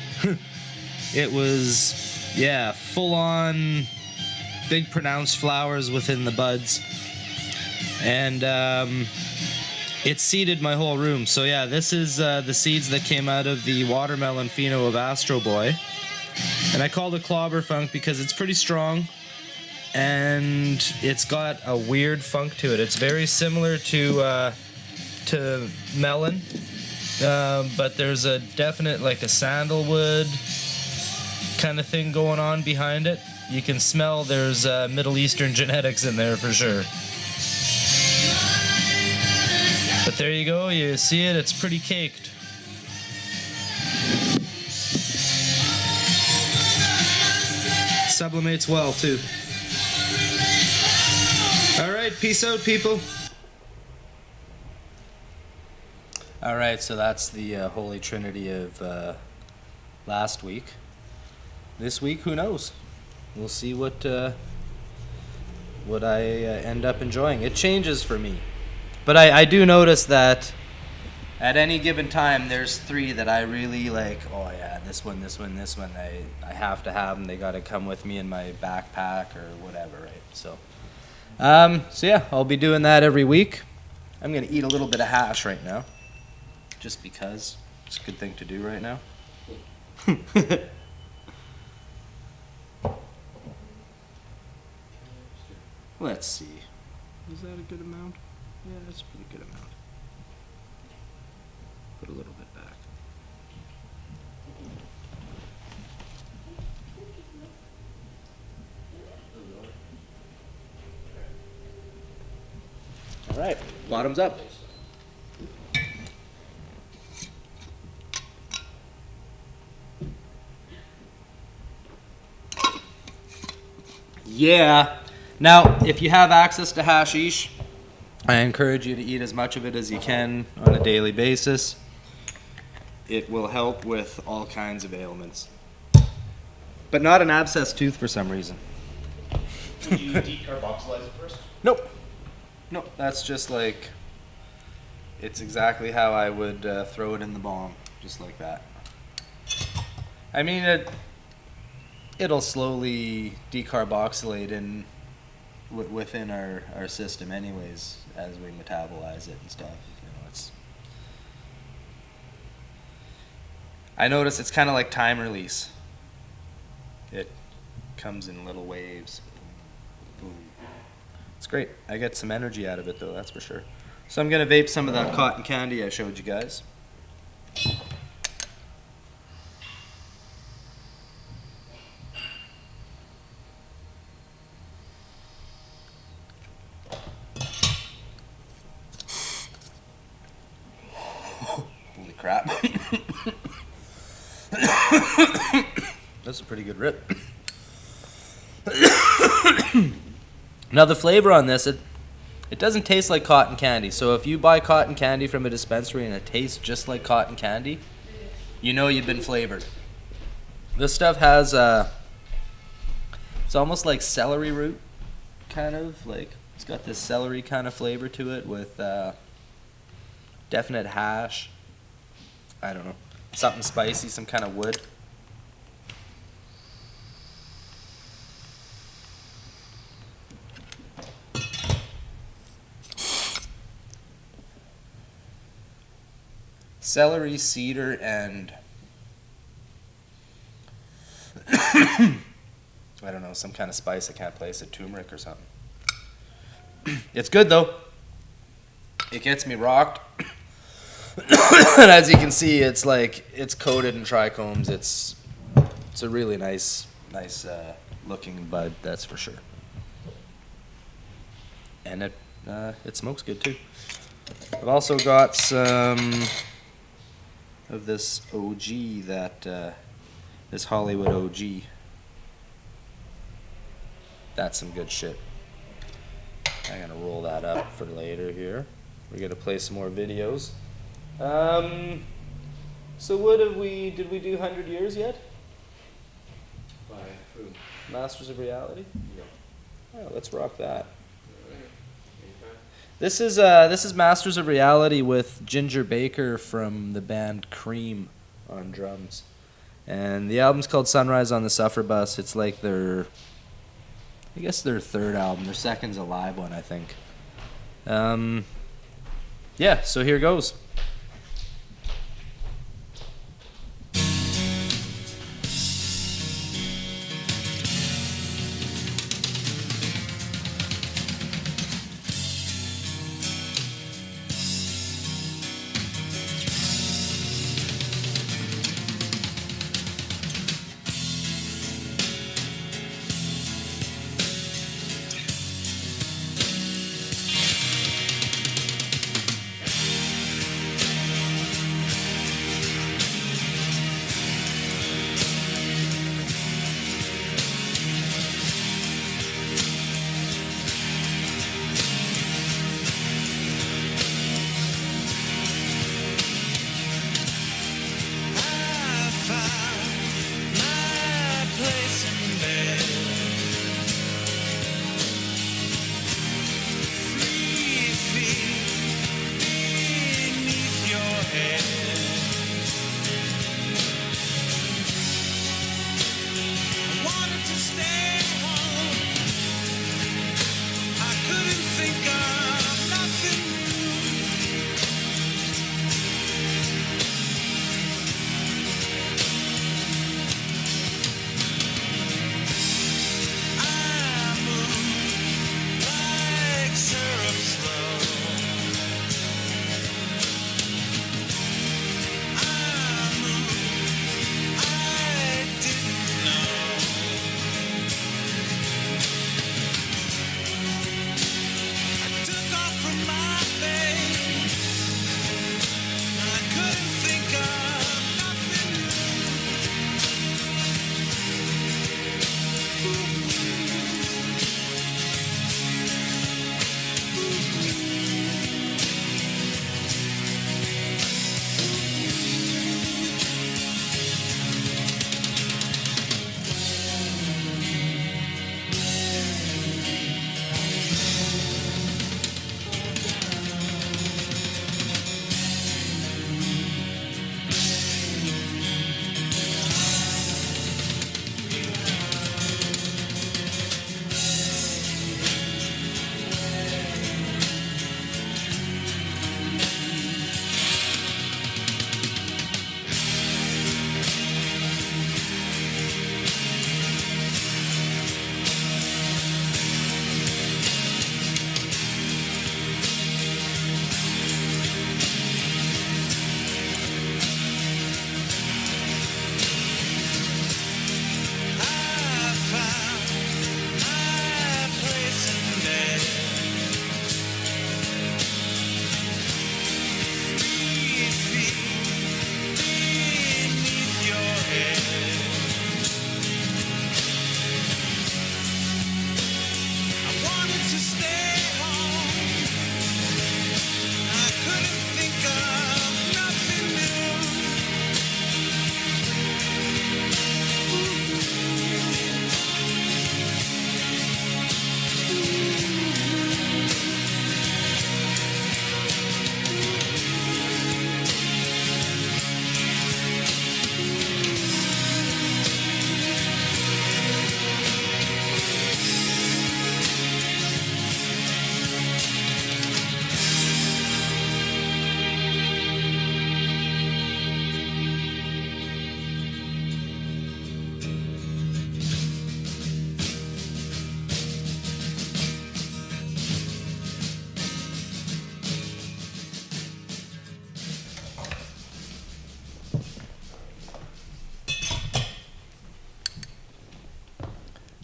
It was, yeah, full-on, big pronounced flowers within the buds. And it seeded my whole room. So yeah, this is the seeds that came out of the watermelon pheno of Astro Boy. And I called it Clobber Funk because it's pretty strong. And it's got a weird funk to it. It's very similar to melon, but there's a definite, like, a sandalwood kind of thing going on behind it. You can smell there's Middle Eastern genetics in there for sure. But there you go, you see it, it's pretty caked. Sublimates well too. Alright, peace out, people. Alright, so that's the Holy Trinity of last week. This week, who knows? We'll see what I end up enjoying. It changes for me. But I do notice that at any given time, there's 3 that I really like. Oh yeah, this one. I have to have them. They got to come with me in my backpack or whatever, right? So yeah, I'll be doing that every week. I'm gonna eat a little bit of hash right now, just because it's a good thing to do right now. Let's see. Is that a good amount? Yeah, that's a pretty good amount. Put a little bit back. All right, bottoms up. Yeah. Now, if you have access to hashish, I encourage you to eat as much of it as you can on a daily basis. It will help with all kinds of ailments. But not an abscessed tooth for some reason. Would you decarboxylize it first? Nope. Nope, that's just like, it's exactly how I would throw it in the bomb, just like that. I mean, it'll slowly decarboxylate within our system anyways, as we metabolize it and stuff. You know, I notice it's kind of like time release. It comes in little waves. Boom. It's great. I get some energy out of it though, that's for sure. So I'm gonna vape some of that cotton candy I showed you guys. Holy crap. That's a pretty good rip. Now the flavor on this, it doesn't taste like cotton candy. So if you buy cotton candy from a dispensary and it tastes just like cotton candy, you know you've been flavored. This stuff has it's almost like celery root, kind of like, it's got this celery kind of flavor to it with definite hash. I don't know, something spicy, some kind of wood. Celery, cedar, and I don't know, some kind of spice I can't place it, turmeric or something. It's good though. It gets me rocked. And as you can see, it's like, it's coated in trichomes. It's It's a really nice looking bud, that's for sure. And it smokes good too. I've also got some of this OG this Hollywood OG. That's some good shit. I'm gonna roll that up for later here. We're gonna play some more videos. So did we do 100 years yet? By who? Masters of Reality? No. Oh, let's rock that. Anytime. This is Masters of Reality with Ginger Baker from the band Cream on drums. And the album's called Sunrise on the Suffer Bus. It's like their third album. Their second's a live one, I think. Yeah, so here goes.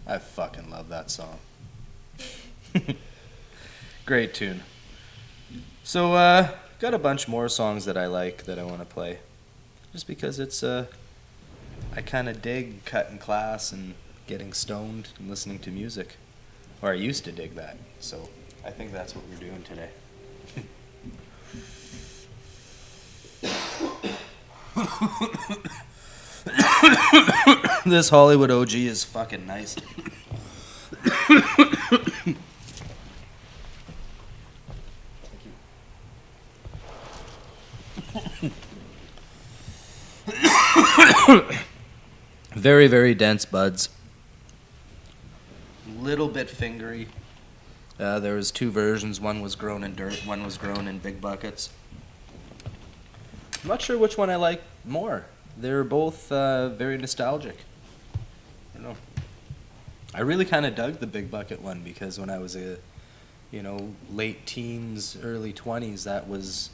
I fucking love that song. Great tune. So, got a bunch more songs that I like that I want to play. Just because it's, I kind of dig cutting class and getting stoned and listening to music. Or I used to dig that. So, I think that's what we're doing today. This Hollywood OG is fucking nice. Very, very dense buds. Little bit fingery. There was two versions. One was grown in dirt. One was grown in big buckets. I'm not sure which one I like more. They're both very nostalgic. I don't know. I really kind of dug the big bucket one because when I was late teens, early 20s, that was,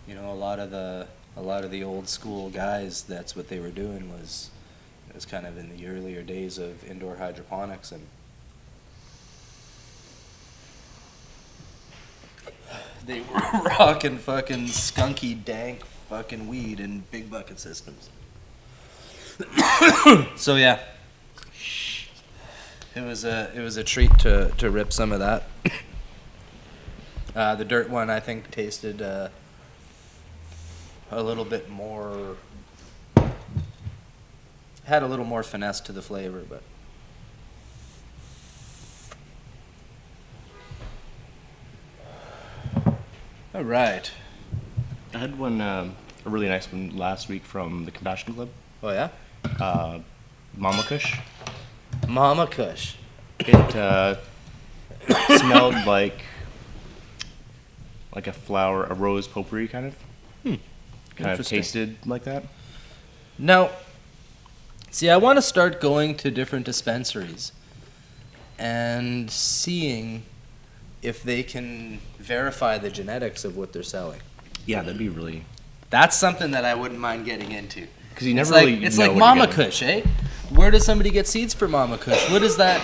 a lot of the old school guys. That's what they were doing. It was kind of in the earlier days of indoor hydroponics, and they were rocking fucking skunky, dank fucking weed in big bucket systems. So yeah, it was a treat to rip some of that. The dirt one I think tasted a little bit more, had a little more finesse to the flavor, but. All right. I had one, a really nice one last week from the Compassion Club. Oh yeah. Mama Kush. Mama Kush. It smelled like a flower, a rose potpourri kind of. Kind of tasted like that. Now, see, I want to start going to different dispensaries and seeing if they can verify the genetics of what they're selling. Yeah, that'd be really. That's something that I wouldn't mind getting into. Because you never It's like Mama Kush, eh? Where does somebody get seeds for Mama Kush? What is that?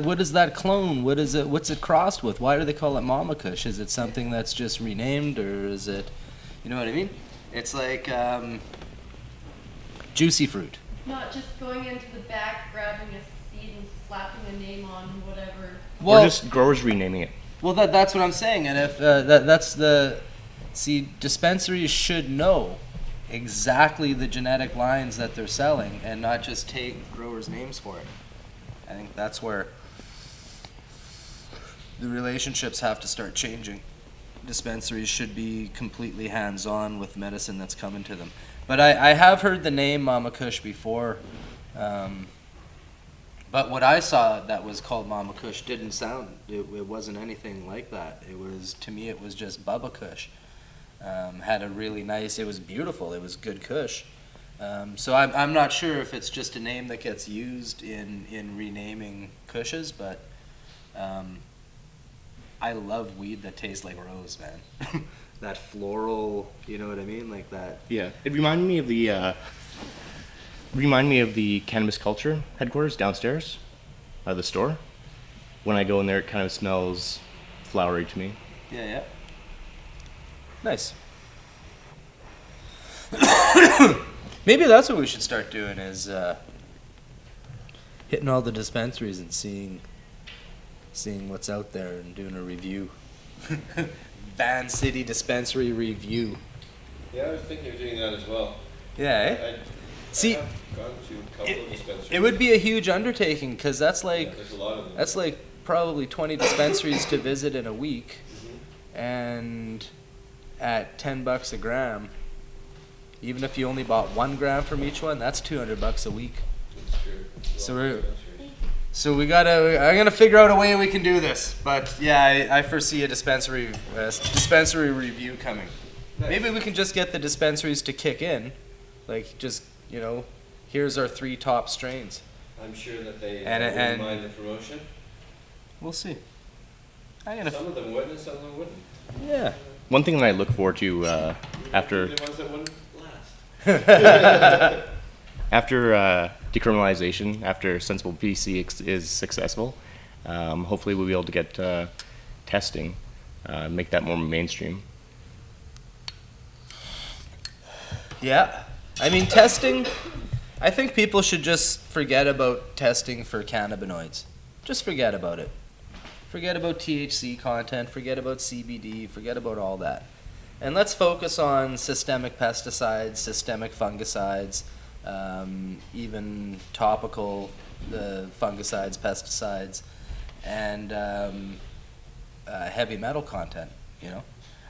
What is that clone? What is it? What's it crossed with? Why do they call it Mama Kush? Is it something that's just renamed, or is it? You know what I mean? It's like juicy fruit. Not just going into the back, grabbing a seed and slapping a name on whatever. Or just growers renaming it. Well, that's what I'm saying, and if that's the dispensaries should know exactly the genetic lines that they're selling, and not just take growers' names for it. I think that's where the relationships have to start changing. Dispensaries should be completely hands-on with medicine that's coming to them. But I have heard the name Mama Kush before. But what I saw that was called Mama Kush didn't sound, it wasn't anything like that. To me, it was just Bubba Kush. Had a really nice, it was beautiful, it was good Kush. So I'm not sure if it's just a name that gets used in renaming Kushes, but I love weed that tastes like rose, man. That floral, you know what I mean? Like that. Yeah, it reminded me of the Cannabis Culture headquarters downstairs, the store. When I go in there, it kind of smells flowery to me. Yeah. Nice. Maybe that's what we should start doing is hitting all the dispensaries and seeing what's out there and doing a review. Van City Dispensary Review. Yeah, I was thinking of doing that as well. Yeah, eh? See, I've gone to a couple of dispensaries. it would be a huge undertaking because that's like There's a lot of them. that's like probably 20 dispensaries to visit in a week, and at $10 a gram, even if you only bought 1 gram from each one, that's $200 a week. That's true. So I'm gonna figure out a way we can do this. But yeah, I foresee a dispensary review coming. Nice. Maybe we can just get the dispensaries to kick in, like just here's our 3 top strains. I'm sure that they And- wouldn't mind the promotion. We'll see. Some of them would and some of them wouldn't. Yeah. One thing that I look forward to after The ones that wouldn't last. after decriminalization after sensible PC is successful, hopefully we'll be able to get testing, make that more mainstream. Yeah. I mean, testing, I think people should just forget about testing for cannabinoids. Just forget about it. Forget about THC content, forget about CBD, forget about all that. And let's focus on systemic pesticides, systemic fungicides, even topical fungicides, pesticides, and heavy metal content, you know?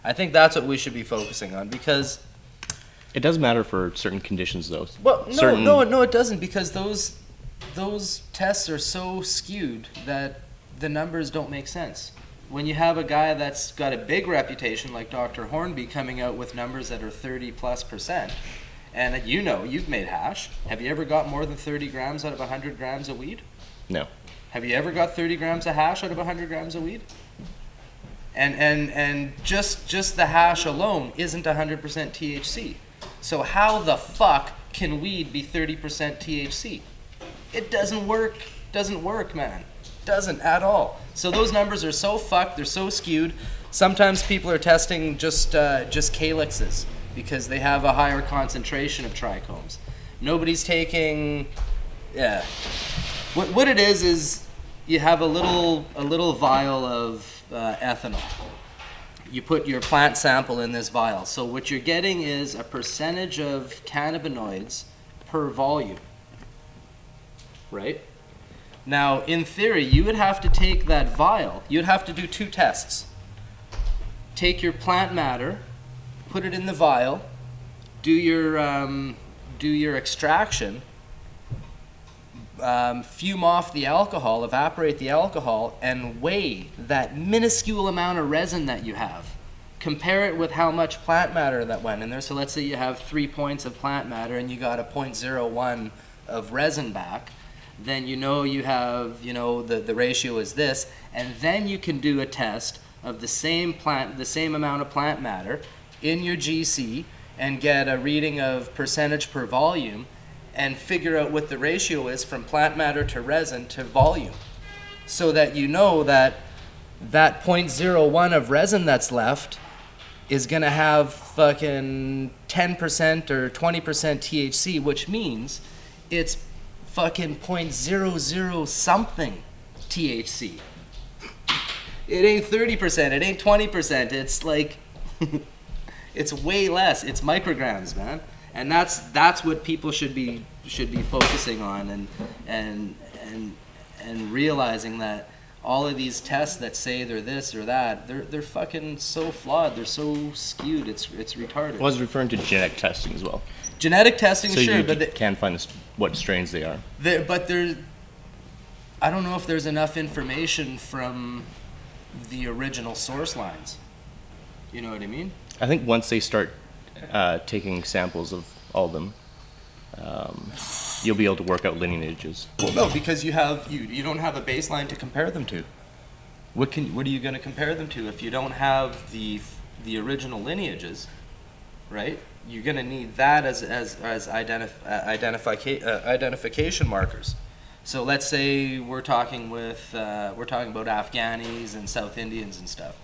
I think that's what we should be focusing on, because it does matter for certain conditions, though. well, no, it doesn't, because those tests are so skewed that the numbers don't make sense. When you have a guy that's got a big reputation like Dr. Hornby coming out with numbers that are 30+%, and you've made hash. Have you ever got more than 30 grams out of 100 grams of weed? No. Have you ever got 30 grams of hash out of 100 grams of weed? And just the hash alone isn't 100% THC. So how the fuck can weed be 30% THC? It doesn't work, man. Doesn't at all. So those numbers are so fucked, they're so skewed. Sometimes people are testing just calyxes because they have a higher concentration of trichomes. Nobody's taking, yeah. What it is you have a little vial of ethanol. You put your plant sample in this vial. So what you're getting is a percentage of cannabinoids per volume, right? Now, in theory, you would have to take that vial. You'd have to do two tests. Take your plant matter, put it in the vial, do your extraction, fume off the alcohol, evaporate the alcohol, and weigh that minuscule amount of resin that you have. Compare it with how much plant matter that went in there. So let's say you have 3 points of plant matter and you got a 0.01 of resin back. Then you have, the ratio is this, and then you can do a test of the same amount of plant matter in your GC and get a reading of percentage per volume and figure out what the ratio is from plant matter to resin to volume, so that you know that 0.01 of resin that's left is gonna have fucking 10% or 20% THC, which means it's fucking 0.00 something THC. It ain't 30%, it ain't 20%, it's like, it's way less, it's micrograms, man. And that's what people should be focusing on, and realizing that all of these tests that say they're this or that, they're fucking so flawed, they're so skewed, it's retarded. I was referring to genetic testing as well. Genetic testing, so sure, you but can find what strains they are. I don't know if there's enough information from the original source lines. You know what I mean? I think once they start taking samples of all of them, you'll be able to work out lineages. Well, no, because you don't have a baseline to compare them to. What are you going to compare them to if you don't have the original lineages, right? You're going to need that as identification markers. So let's say we're talking about Afghanis and South Indians and stuff.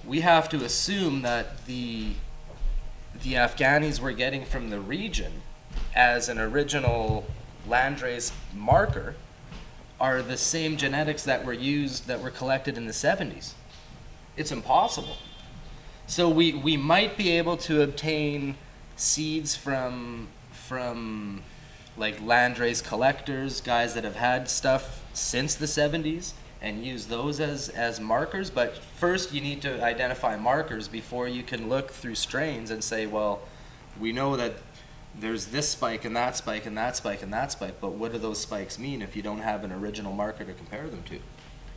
We have to assume that the Afghanis we're getting from the region as an original landrace marker are the same genetics that were collected in the 70s. It's impossible. So we might be able to obtain seeds from like landrace collectors, guys that have had stuff since the 70s, and use those as markers. But first you need to identify markers before you can look through strains and say, well, we know that there's this spike and that spike and that spike and that spike, but what do those spikes mean if you don't have an original marker to compare them to?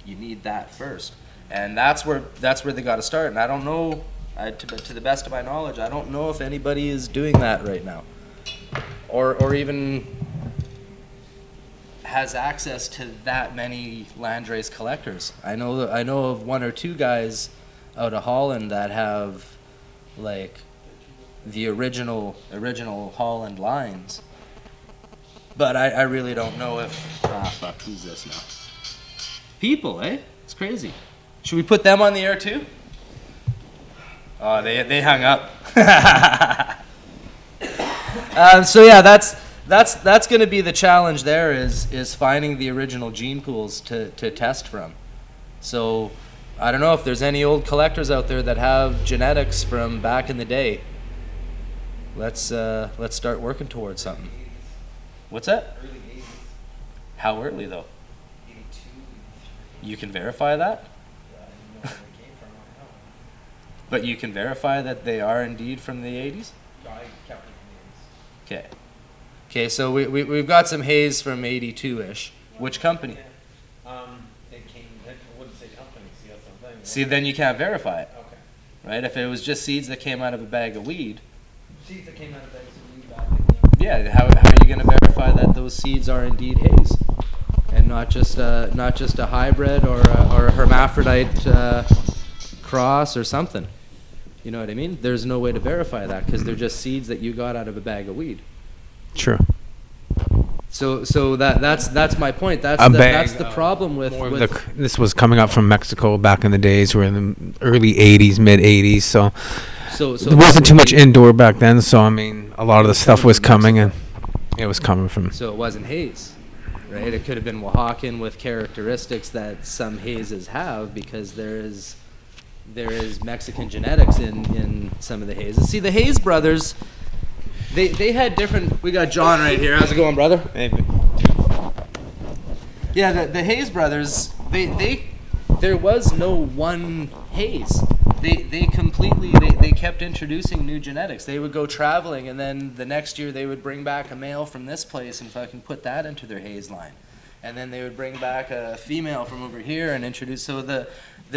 You need that first. And that's where they got to start. And I don't know, to the best of my knowledge, I don't know if anybody is doing that right now, or even has access to that many landrace collectors. I know of one or two guys out of Holland that have like the original Holland lines, But I really don't know if... Fuck, who's this now? People, eh? It's crazy. Should we put them on the air too? Oh, they hung up. So yeah, that's going to be the challenge. There is finding the original gene pools to test from. So I don't know if there's any old collectors out there that have genetics from back in the day. Let's start working towards something. What's that? Early 80s. How early though? 82. You can verify that? Yeah, I didn't know where they came from. I don't know. But you can verify that they are indeed from the 80s? I kept it from Okay. Okay, so we've got some haze from 82-ish. Which company? It came, I wouldn't say company, see, that's the thing. See, then you can't verify it, Okay. right? If it was just seeds that came out of a bag of weed, Seeds that came out of bags of weed back in yeah, how are you going to verify that those seeds are indeed haze? And not just a hybrid or a hermaphrodite cross or something. You know what I mean? There's no way to verify that because they're just seeds that you got out of a bag of weed. True. So that's my point. That's the problem with this was coming up from Mexico back in the days. We're in the early 80s, mid 80s, so there wasn't too much indoor back then. So I mean, a lot of the stuff was coming, and it was coming from. So it wasn't haze, right? It could have been Oaxacan with characteristics that some hazes have because there is Mexican genetics in some of the hazes. See, the Hayes brothers. They had different. We got John right here. How's it going, brother? Hey. Yeah, the Hayes brothers. There was no one Hayes. They completely they kept introducing new genetics. They would go traveling, and then the next year they would bring back a male from this place and fucking put that into their Hayes line, and then they would bring back a female from over here and introduce. So the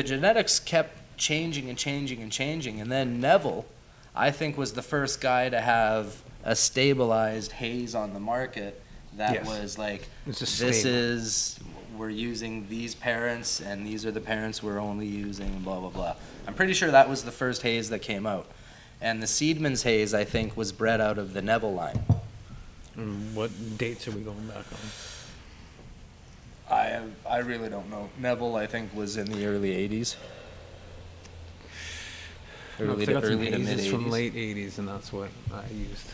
genetics kept changing and changing and changing, and then Neville, I think, was the first guy to have a stabilized haze on the market that was like, we're using these parents and these are the parents we're only using and blah, blah, blah. I'm pretty sure that was the first haze that came out. And the Seedman's haze, I think, was bred out of the Neville line. What dates are we going back on? I really don't know. Neville, I think, was in the early 80s. Early to mid 80s. From late 80s, and that's what I used.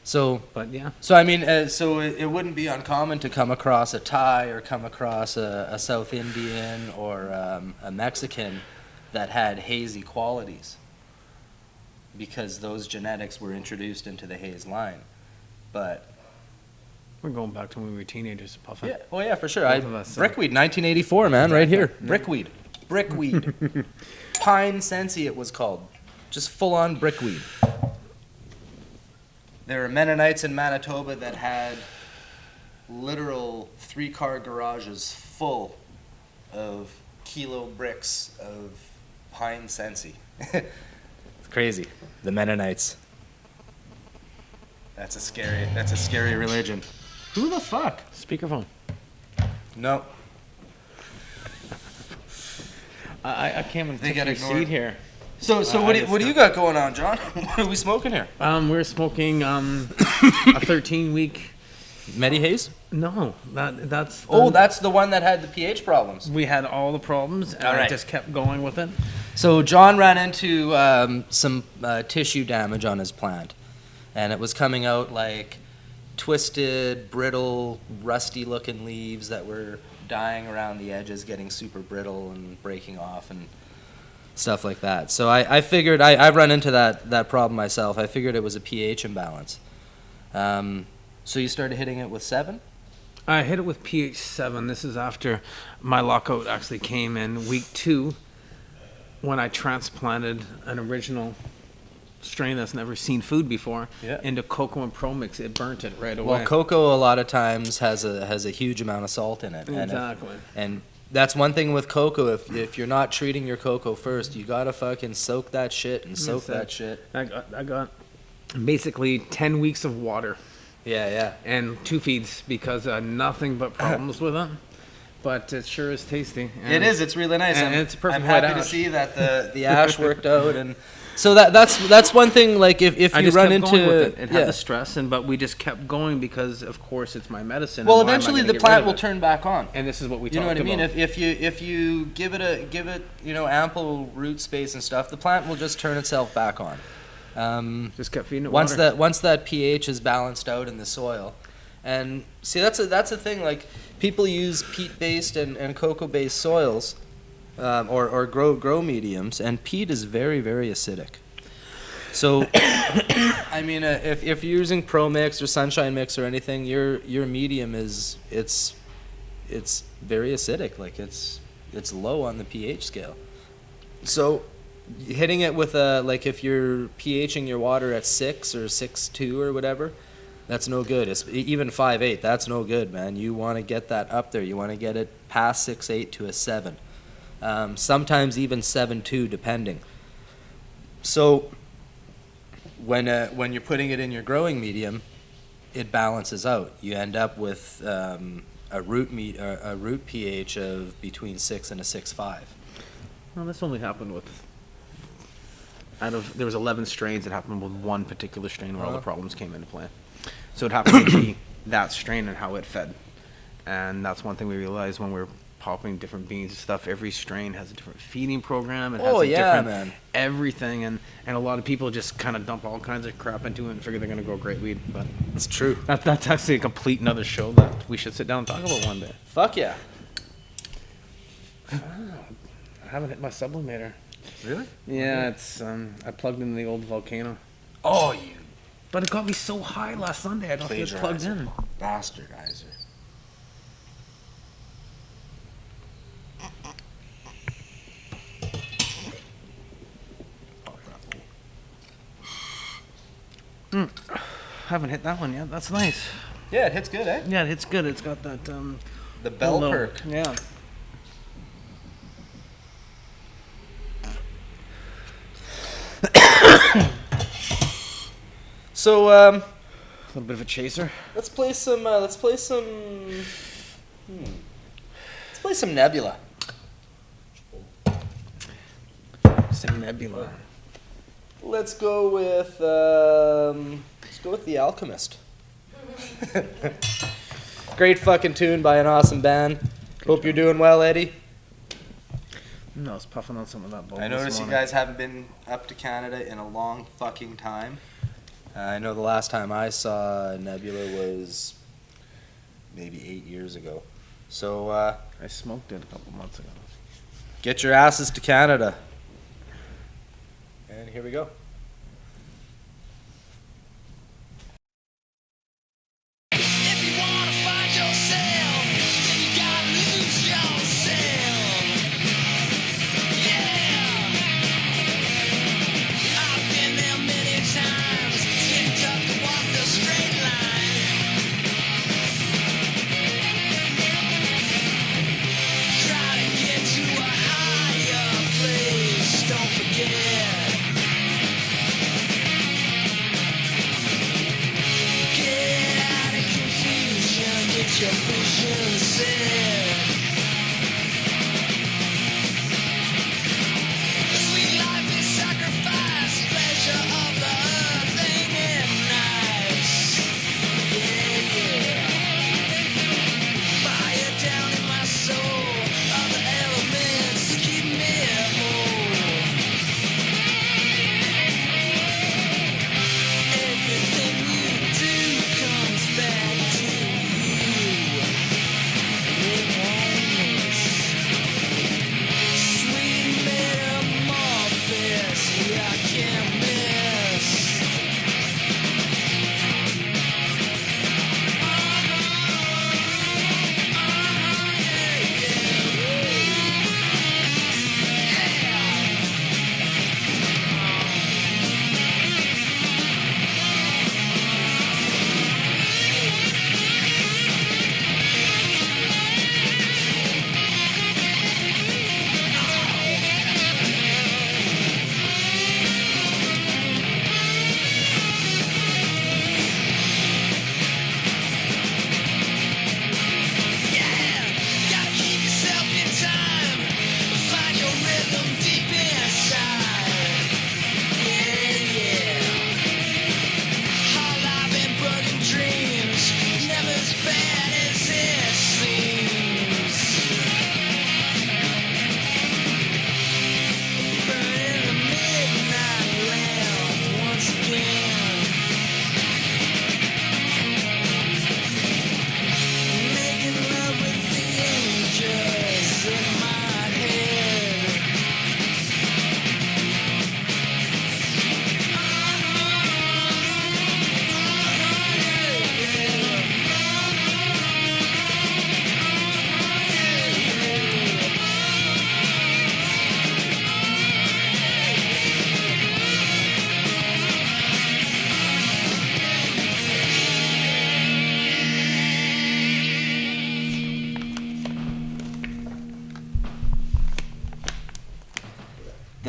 So, but yeah. So I mean, so it wouldn't be uncommon to come across a Thai or come across a South Indian or a Mexican that had hazy qualities because those genetics were introduced into the haze line. But we're going back to when we were teenagers, puffing. Yeah, oh yeah, for sure. Brickweed, 1984, man, right here. Brickweed, brickweed, pine sensi, it was called, just full-on brickweed. There were Mennonites in Manitoba that had literal 3-car garages full of kilo bricks of pine sensi. It's crazy. The Mennonites. That's a scary religion. Who the fuck? Speakerphone. No. I can't even take your seat here. So what do you got going on, John? What are we smoking here? We're smoking a 13-week Medihaze? No, that's that's the one that had the pH problems. We had all the problems, and I just kept going with it. So John ran into some tissue damage on his plant, and it was coming out like twisted, brittle, rusty-looking leaves that were dying around the edges, getting super brittle and breaking off and stuff like that. So I figured, I've run into that problem myself. I figured it was a pH imbalance. So you started hitting it with 7? I hit it with pH 7. This is after my lockout actually came in week 2 when I transplanted an original strain that's never seen food before into cocoa and pro mix. It burnt it right away. Well, cocoa a lot of times has a huge amount of salt in it. Exactly. And that's one thing with cocoa. If you're not treating your cocoa first, you gotta fucking soak that shit and soak that shit. I got basically 10 weeks of water. Yeah. And 2 feeds because nothing but problems with it. but it sure is tasty. It is. It's really nice. And it's a perfect I'm white happy to ash. see that the ash worked out, and so that's one thing. Like if I you just run kept into going with it. It yeah. had the stress, but we just kept going because, of course, it's my medicine. Well, and why am I eventually gonna the get rid plant of will it? turn back on. And this is what we You know talked what I mean? about. If you give it ample root space and stuff, the plant will just turn itself back on. Just kept feeding it once water. once that pH is balanced out in the soil, and see that's a thing. Like people use peat based and cocoa based soils, or grow mediums, and peat is very very acidic. So, I mean, if you're using Pro Mix or Sunshine Mix or anything, your medium it's very acidic. Like it's low on the pH scale. So, hitting it with like if you're pHing your water at 6 or 6.2 or whatever, that's no good. It's even 5.8. That's no good, man. You want to get that up there. You want to get it past 6.8 to a 7. Sometimes even 7.2, depending. So when you're putting it in your growing medium, it balances out. You end up with a root pH of between 6 and a 6.5. Well, this only happened with. There was 11 strains that happened with one particular strain where all the problems came into play. So it happened to be that strain and how it fed. And that's one thing we realized when we're popping different beans and stuff. Every strain has a different feeding program. It has different everything. And a lot of people just kind of dump all kinds of crap into it and figure they're going to grow great weed. But it's true. That's actually a complete another show that we should sit down and talk about one day. Fuck yeah. I haven't hit my sublimator. Really? Yeah, it's I plugged in the old volcano. Oh, you. But it got me so high last Sunday. I don't think it's plugged in. Bastardizer. Haven't hit that one yet. That's nice. Yeah, it hits good, eh? Yeah, it hits good. It's got that the bell little, perk. Yeah. So a little bit of a chaser. Let's play some Nebula. Same Nebula. Let's go with the Alchemist. Great fucking tune by an awesome band. Hope you're doing well, Eddie. No, I was puffing on some of that. I noticed you guys haven't been up to Canada in a long fucking time. I know the last time I saw Nebula was maybe 8 years ago. So I smoked it a couple months ago. Get your asses to Canada. And here we go. Your vision set. The sweet life is sacrifice, pleasure of the earth ain't it nice? Yeah, yeah. Fire down in my soul, other elements to keep me whole. Everything you do comes back to it won't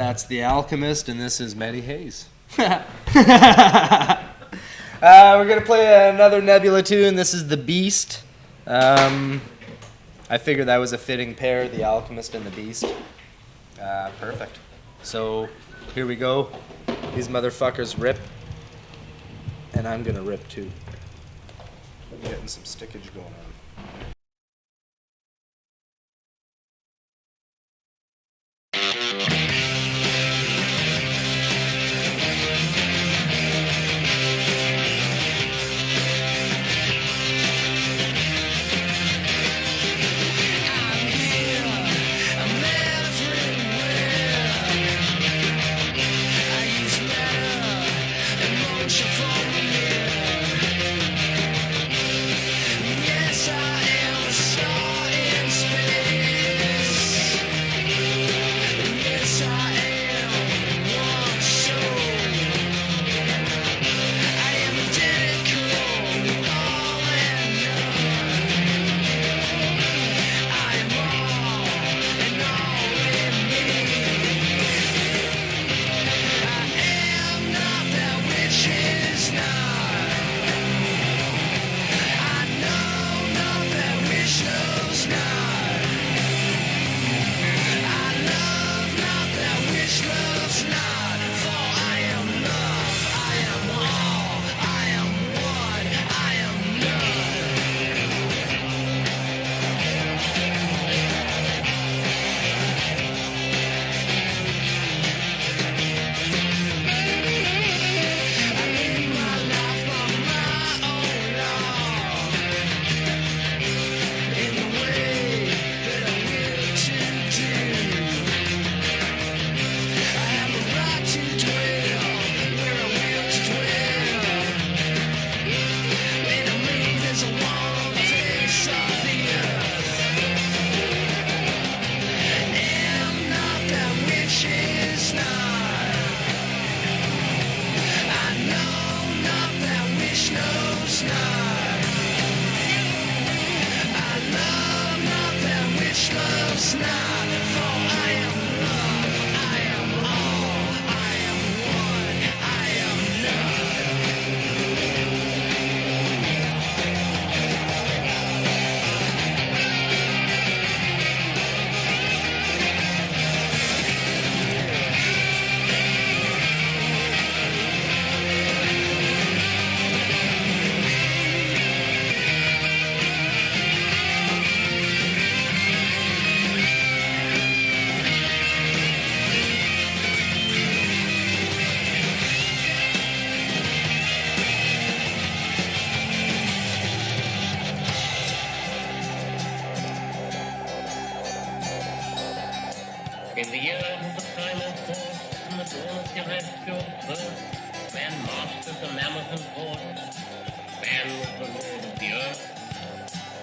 That's the Alchemist, and this is Medi Hayes. We're gonna play another Nebula tune. This is the Beast. I figured that was a fitting pair, the Alchemist and the Beast. Perfect. So here we go. These motherfuckers rip, and I'm gonna rip too. I'm getting some stickage going on. In the year of the primal force, from the dawn of terrestrial birth, man mastered the mammoth and horse. Man was the lord of the earth.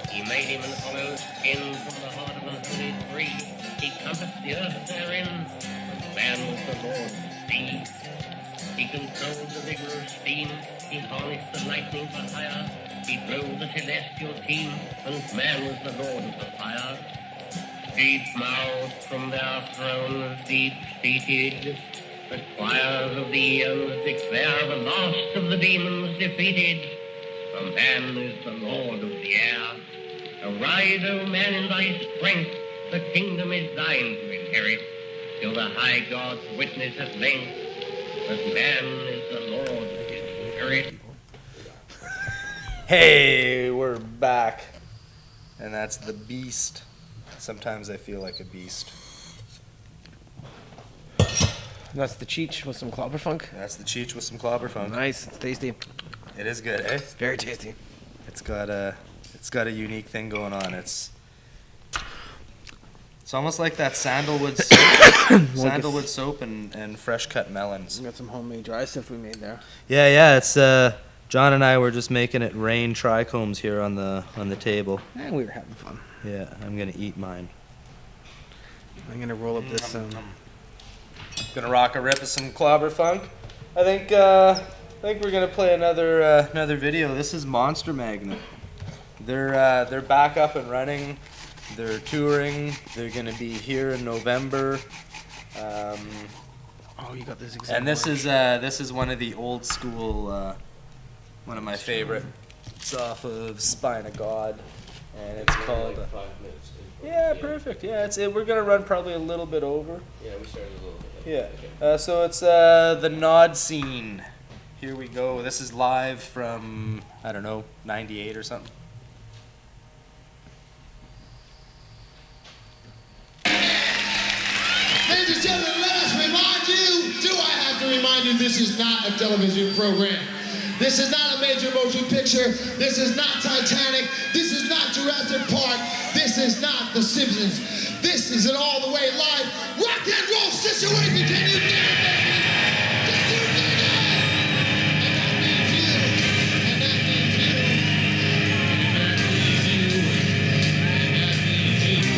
He made him an hollow skin from the heart of unholy tree. He compassed the earth therein. Man was the lord of the sea. He controlled the vigorous steam. He harnessed the lightning for hire. He drove the celestial team, and man was the lord of the fire. Deep-mouthed from their thrones, deep-seated, the squires of the eons declare the last of the demons defeated. For man is the lord of the air. Arise, O man, in thy strength, the kingdom is thine to inherit, till the high gods witness at length that man is the lord of his spirit. Hey, we're back. And that's the Beast. Sometimes I feel like a beast. That's the Cheech with some clobber funk. That's the Cheech with some clobber funk. Nice, it's tasty. It is good, eh? Very tasty. It's got a unique thing going on. It's almost like that sandalwood soap, and fresh cut melons. We got some homemade dry stuff we made there. Yeah. It's John and I were just making it rain trichomes here on the table. And we were having fun. Yeah, I'm gonna eat mine. I'm gonna roll up this. Gonna rock a rip of some clobber funk. I think we're gonna play another video. This is Monster Magnet. They're back up and running. They're touring. They're gonna be here in November. Oh, you got this exact. And this is one of the old school, one of my favorite. It's off of Spine of God, and it's called. 5 minutes. Yeah, perfect. Yeah, we're gonna run probably a little bit over. Yeah, we started a little bit. Yeah. Okay. So it's the Nod Scene. Here we go. This is live from I don't know, '98 or something. Ladies and gentlemen, let us remind you, do I have to remind you, this is not a television program. This is not a major motion picture. This is not Titanic. This is not Jurassic Park. This is not The Simpsons. This is an all-the-way live rock and roll situation. Can you dig it, baby? Can you dig it? And that means you. And that means you. And that means you. And that means you.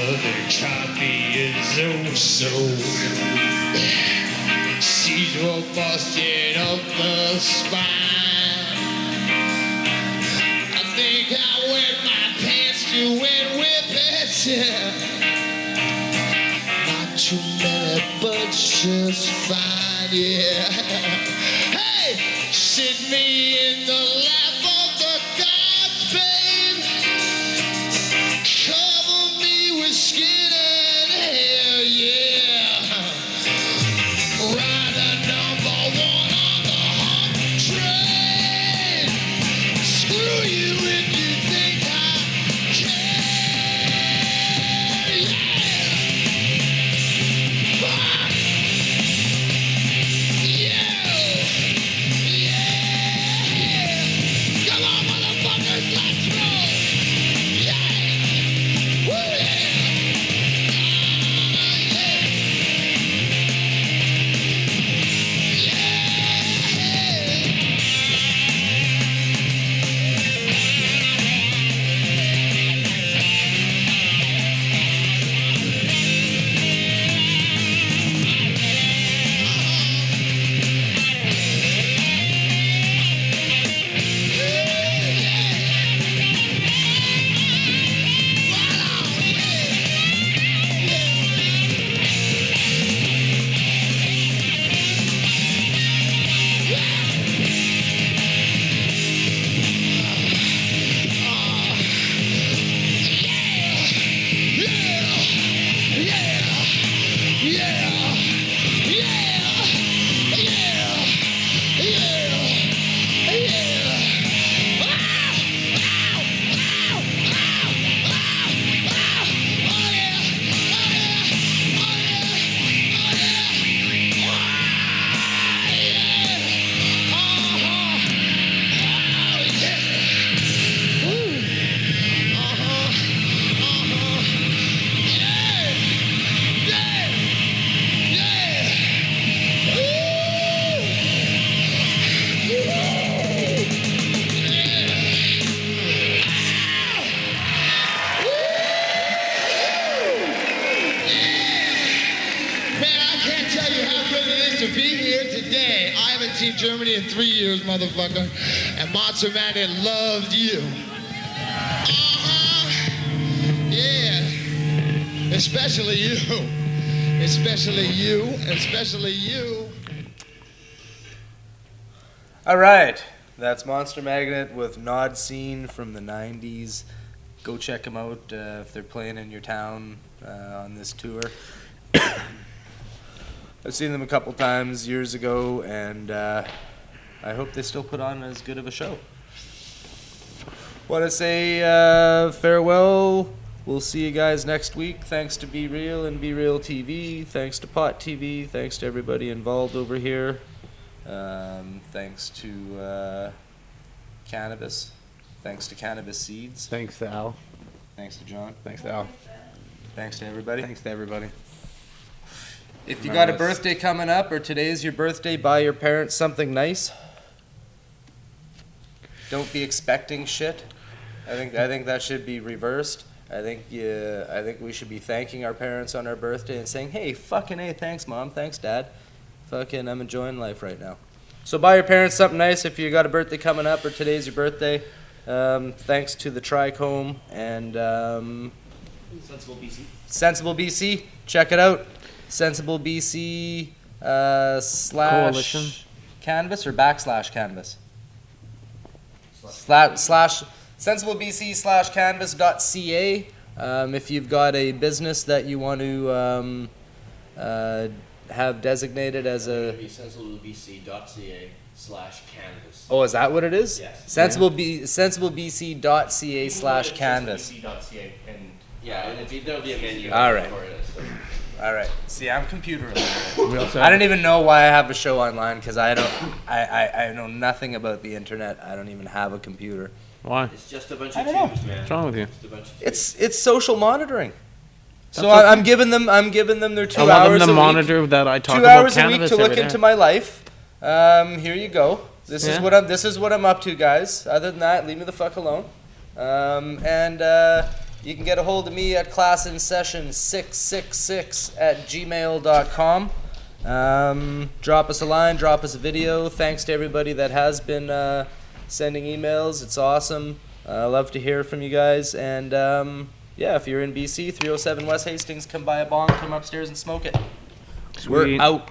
Mother copy is oh-so. She's all busted up the spine. I think I wet my pants to wet with it. Not too many, but just fine, yeah. Hey, sit me in the lap of the gods, babe. Cover me with skin and hair, yeah. Ride a number one on the hot train. Screw you if you think I care, yeah. Fuck. Yeah. Come on, motherfuckers, let's roll. Yeah. Woo, yeah. Germany in 3 years, motherfucker. And Monster Magnet loved you. Yeah. Especially you. Especially you. Especially you. All right. That's Monster Magnet with Nod Scene from the 90s. Go check them out if they're playing in your town on this tour. I've seen them a couple times years ago, and I hope they still put on as good of a show. Want to say farewell. We'll see you guys next week. Thanks to B-Real and B-Real TV. Thanks to Pot TV. Thanks to everybody involved over here. Thanks to Cannabis. Thanks to Cannabis Seeds. Thanks to Al. Thanks to John. Thanks to Al. Thanks to everybody. Thanks to everybody. If you got a birthday coming up or today's your birthday, buy your parents something nice. Don't be expecting shit. I think that should be reversed. I think we should be thanking our parents on our birthday and saying, "Hey, fucking A, thanks mom, thanks dad. Fucking I'm enjoying life right now." So buy your parents something nice if you got a birthday coming up or today's your birthday. Thanks to the Trichome and Sensible BC. Sensible BC. Check it out. Sensible BC Coalition. Canvas or / Canvas? Slash Sensible BC / Canvas.ca. If you've got a business that you want to have designated as a. sensiblebc.ca/canvas. Oh, is that what it is? Yes. Sensiblebc.ca/canvas. Yeah, there'll be a menu. All right. For it, so. All right. See, I'm computer illiterate. I don't even know why I have a show online because I know nothing about the internet. I don't even have a computer. Why? It's just a bunch of tubes, man. What's wrong with you? It's social monotering. So I'm giving them their 2 hours a week. monitor that I talk 2 about hours a week cannabis to look every into day. my life. Here you go. This is what I'm up to, guys. Other than that, leave me the fuck alone. You can get a hold of me at classinSession666@gmail.com. Drop us a line, drop us a video. Thanks to everybody that has been sending emails. It's awesome. I love to hear from you guys. And yeah, if you're in BC, 307 West Hastings, come buy a bong, come upstairs and smoke it. Sweet. We're out.